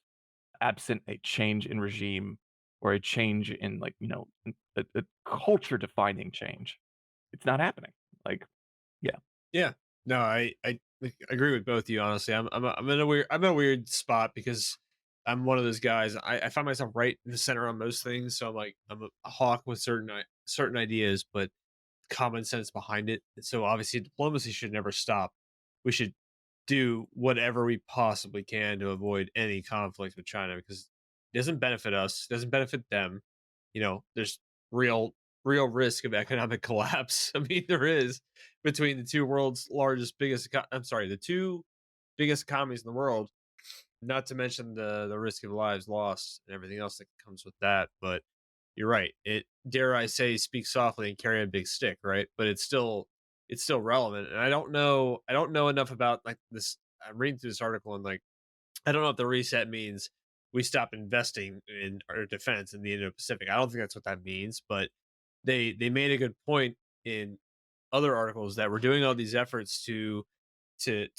absent a change in regime or a change in like a culture defining change. It's not happening. Like, yeah, Yeah. No, I agree with both of you. Honestly, I'm in a weird spot because I'm one of those guys. I find myself right in the center on most things. So I'm a hawk with certain ideas, but common sense behind it. So obviously, diplomacy should never stop. We should do whatever we possibly can to avoid any conflict with China because it doesn't benefit us, it doesn't benefit them. There's real real risk of economic collapse. I mean, there is between the two world's largest, biggest. I'm sorry, the two biggest economies in the world. Not to mention the risk of lives lost and everything else that comes with that. But you're right. It dare I say, speak softly and carry a big stick, right? But it's still relevant. And I don't know enough about like this. I'm reading through this article and like I don't know if the reset means we stop investing in our defense in the Indo-Pacific. I don't think that's what that means, but they made a good point in other articles that we're doing all these efforts to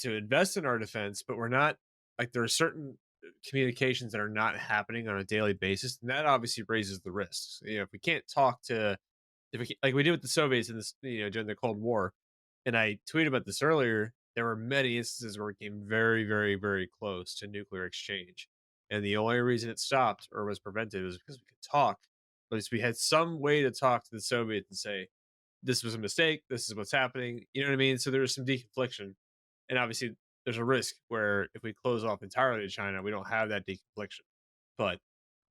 invest in our defense, but we're not like there are certain communications that are not happening on a daily basis, and that obviously raises the risks. If we can't talk to if we, like we did with the Soviets in this, during the Cold War, and I tweeted about this earlier, there were many instances where we came very, very, very close to nuclear exchange. And the only reason it stopped or was prevented was because we could talk. At least we had some way to talk to the Soviets and say, this was a mistake. This is what's happening. You know what I mean? So there was some deconfliction. And obviously, there's a risk where if we close off entirely to China, we don't have that deconfliction. But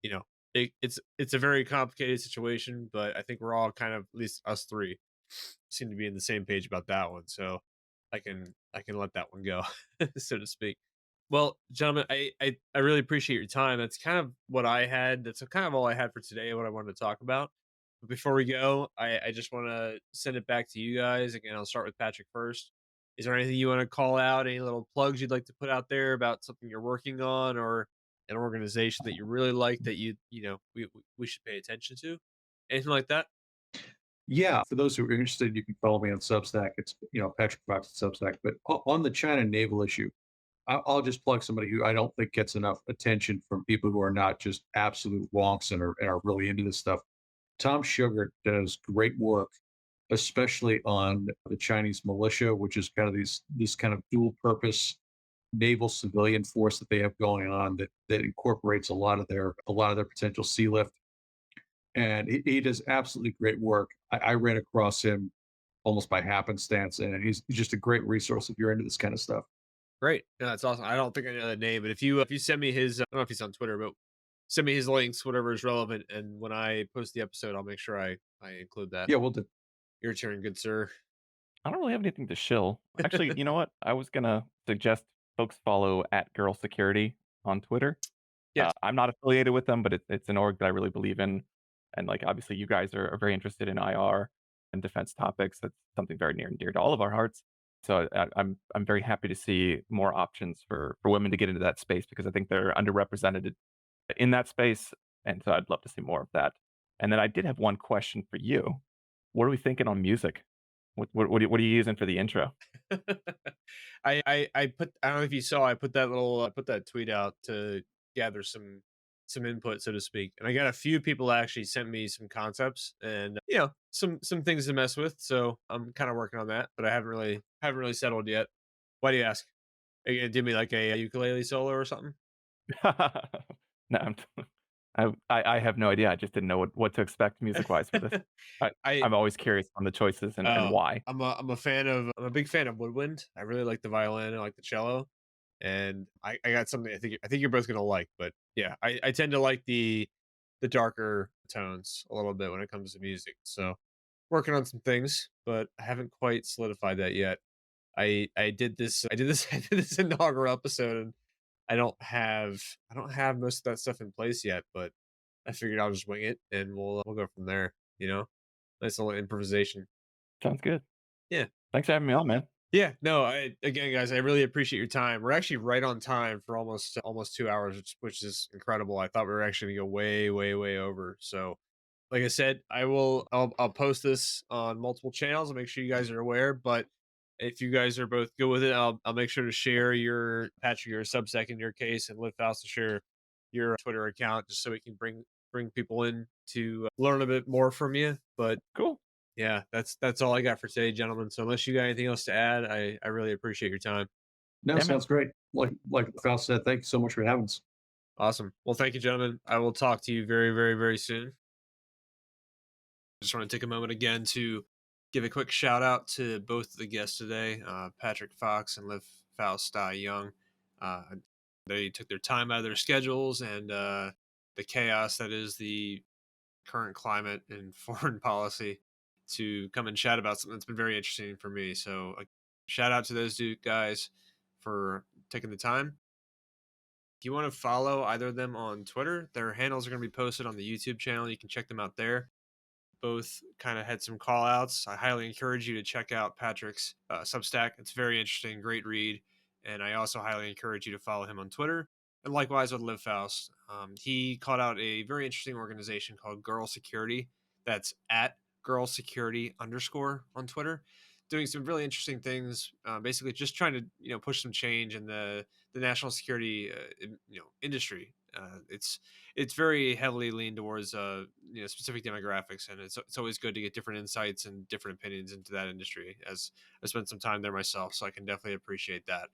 you know, it's a very complicated situation. But I think we're all kind of, at least us three, seem to be in the same page about that one. So I can let that one go, so to speak. Well, gentlemen, I really appreciate your time. That's kind of what I had. That's kind of all I had for today. What I wanted to talk about. But before we go, I just want to send it back to you guys again. I'll start with Patrick first. Is there anything you want to call out? Any little plugs you'd like to put out there about something you're working on, or an organization that you really like that we should pay attention to? Anything like that? Yeah, for those who are interested, you can follow me on Substack. It's Patrick Fox at Substack. But on the China naval issue, I'll just plug somebody who I don't think gets enough attention from people who are not just absolute wonks and are really into this stuff. Tom Sugar does great work, especially on the Chinese militia, which is kind of this kind of dual purpose naval civilian force that they have going on that incorporates a lot of their potential sea lift. And he does absolutely great work. I ran across him almost by happenstance, and he's just a great resource if you're into this kind of stuff. Great. Yeah, that's awesome. I don't think I know that name, but if you send me his, I don't know if he's on Twitter, but send me his links, whatever is relevant, and when I post the episode, I'll make sure I include that. Yeah, we'll do. Your turn, good sir. I don't really have anything to shill. Actually, you know what? I was gonna suggest folks follow at Girl Security on Twitter. Yes. I'm not affiliated with them, but it's an org that I really believe in, and like obviously you guys are very interested in IR and defense topics. That's something very near and dear to all of our hearts. So I'm very happy to see more options for women to get into that space because I think they're underrepresented in that space, and so I'd love to see more of that. And then I did have one question for you. What are we thinking on music? What are you using for the intro? I put, I don't know if you saw, I put that tweet out to gather some input, so to speak. And I got a few people that actually sent me some concepts and some things to mess with. So I'm kind of working on that, but I haven't really settled yet. Why do you ask? Are you gonna do me like a ukulele solo or something? No, I have no idea. I just didn't know what to expect music-wise for this. I I I'm always curious on the choices and Oh, why. I'm a big fan of woodwind. I really like the violin, I like the cello, and I got something I think you're both gonna like, but yeah, I tend to like the darker tones a little bit when it comes to music. So working on some things, but I haven't quite solidified that yet. I did this inaugural episode and I don't have most of that stuff in place yet, but I figured I'll just wing it and we'll go from there, you know? Nice little improvisation. Sounds good. Yeah. Thanks for having me on, man. Yeah, no, again, guys, I really appreciate your time. We're actually right on time for almost 2 hours, which is incredible. I thought we were actually gonna go way, way, way over. So, like I said, I'll post this on multiple channels. I'll make sure you guys are aware. But if you guys are both good with it, I'll make sure to share your Patrick, your Substack in your case, and Live Fast to share your Twitter account just so we can bring people in to learn a bit more from you. But Cool. yeah, that's all I got for today, gentlemen. So unless you got anything else to add, I really appreciate your time. No, Yeah, man. sounds great. Like Faust said, thank you so much for having us. Awesome. Well, thank you, gentlemen. I will talk to you very, very, very soon. Just want to take a moment again to give a quick shout out to both of the guests today, Patrick Fox and Liv Faust Young. Uh, they took their time out of their schedules and the chaos that is the current climate in foreign policy to come and chat about something that's been very interesting for me. So, shout out to those two guys for taking the time. If you want to follow either of them on Twitter, their handles are going to be posted on the YouTube channel. You can check them out there. Both kind of had some call outs. I highly encourage you to check out Patrick's Substack. It's very interesting, great read. And I also highly encourage you to follow him on Twitter. And likewise with Liv Faust. He called out a very interesting organization called Girl Security. That's at Girl Security underscore on Twitter. Doing some really interesting things, basically just trying to push some change in the national security industry. It's very heavily leaned towards specific demographics, and it's always good to get different insights and different opinions into that industry. As I spent some time there myself, so I can definitely appreciate that.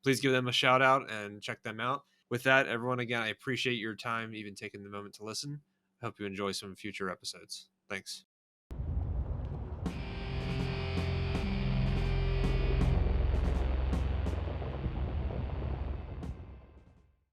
Please give them a shout out and check them out. With that, everyone, again, I appreciate your time, even taking the moment to listen. I hope you enjoy some future episodes. Thanks.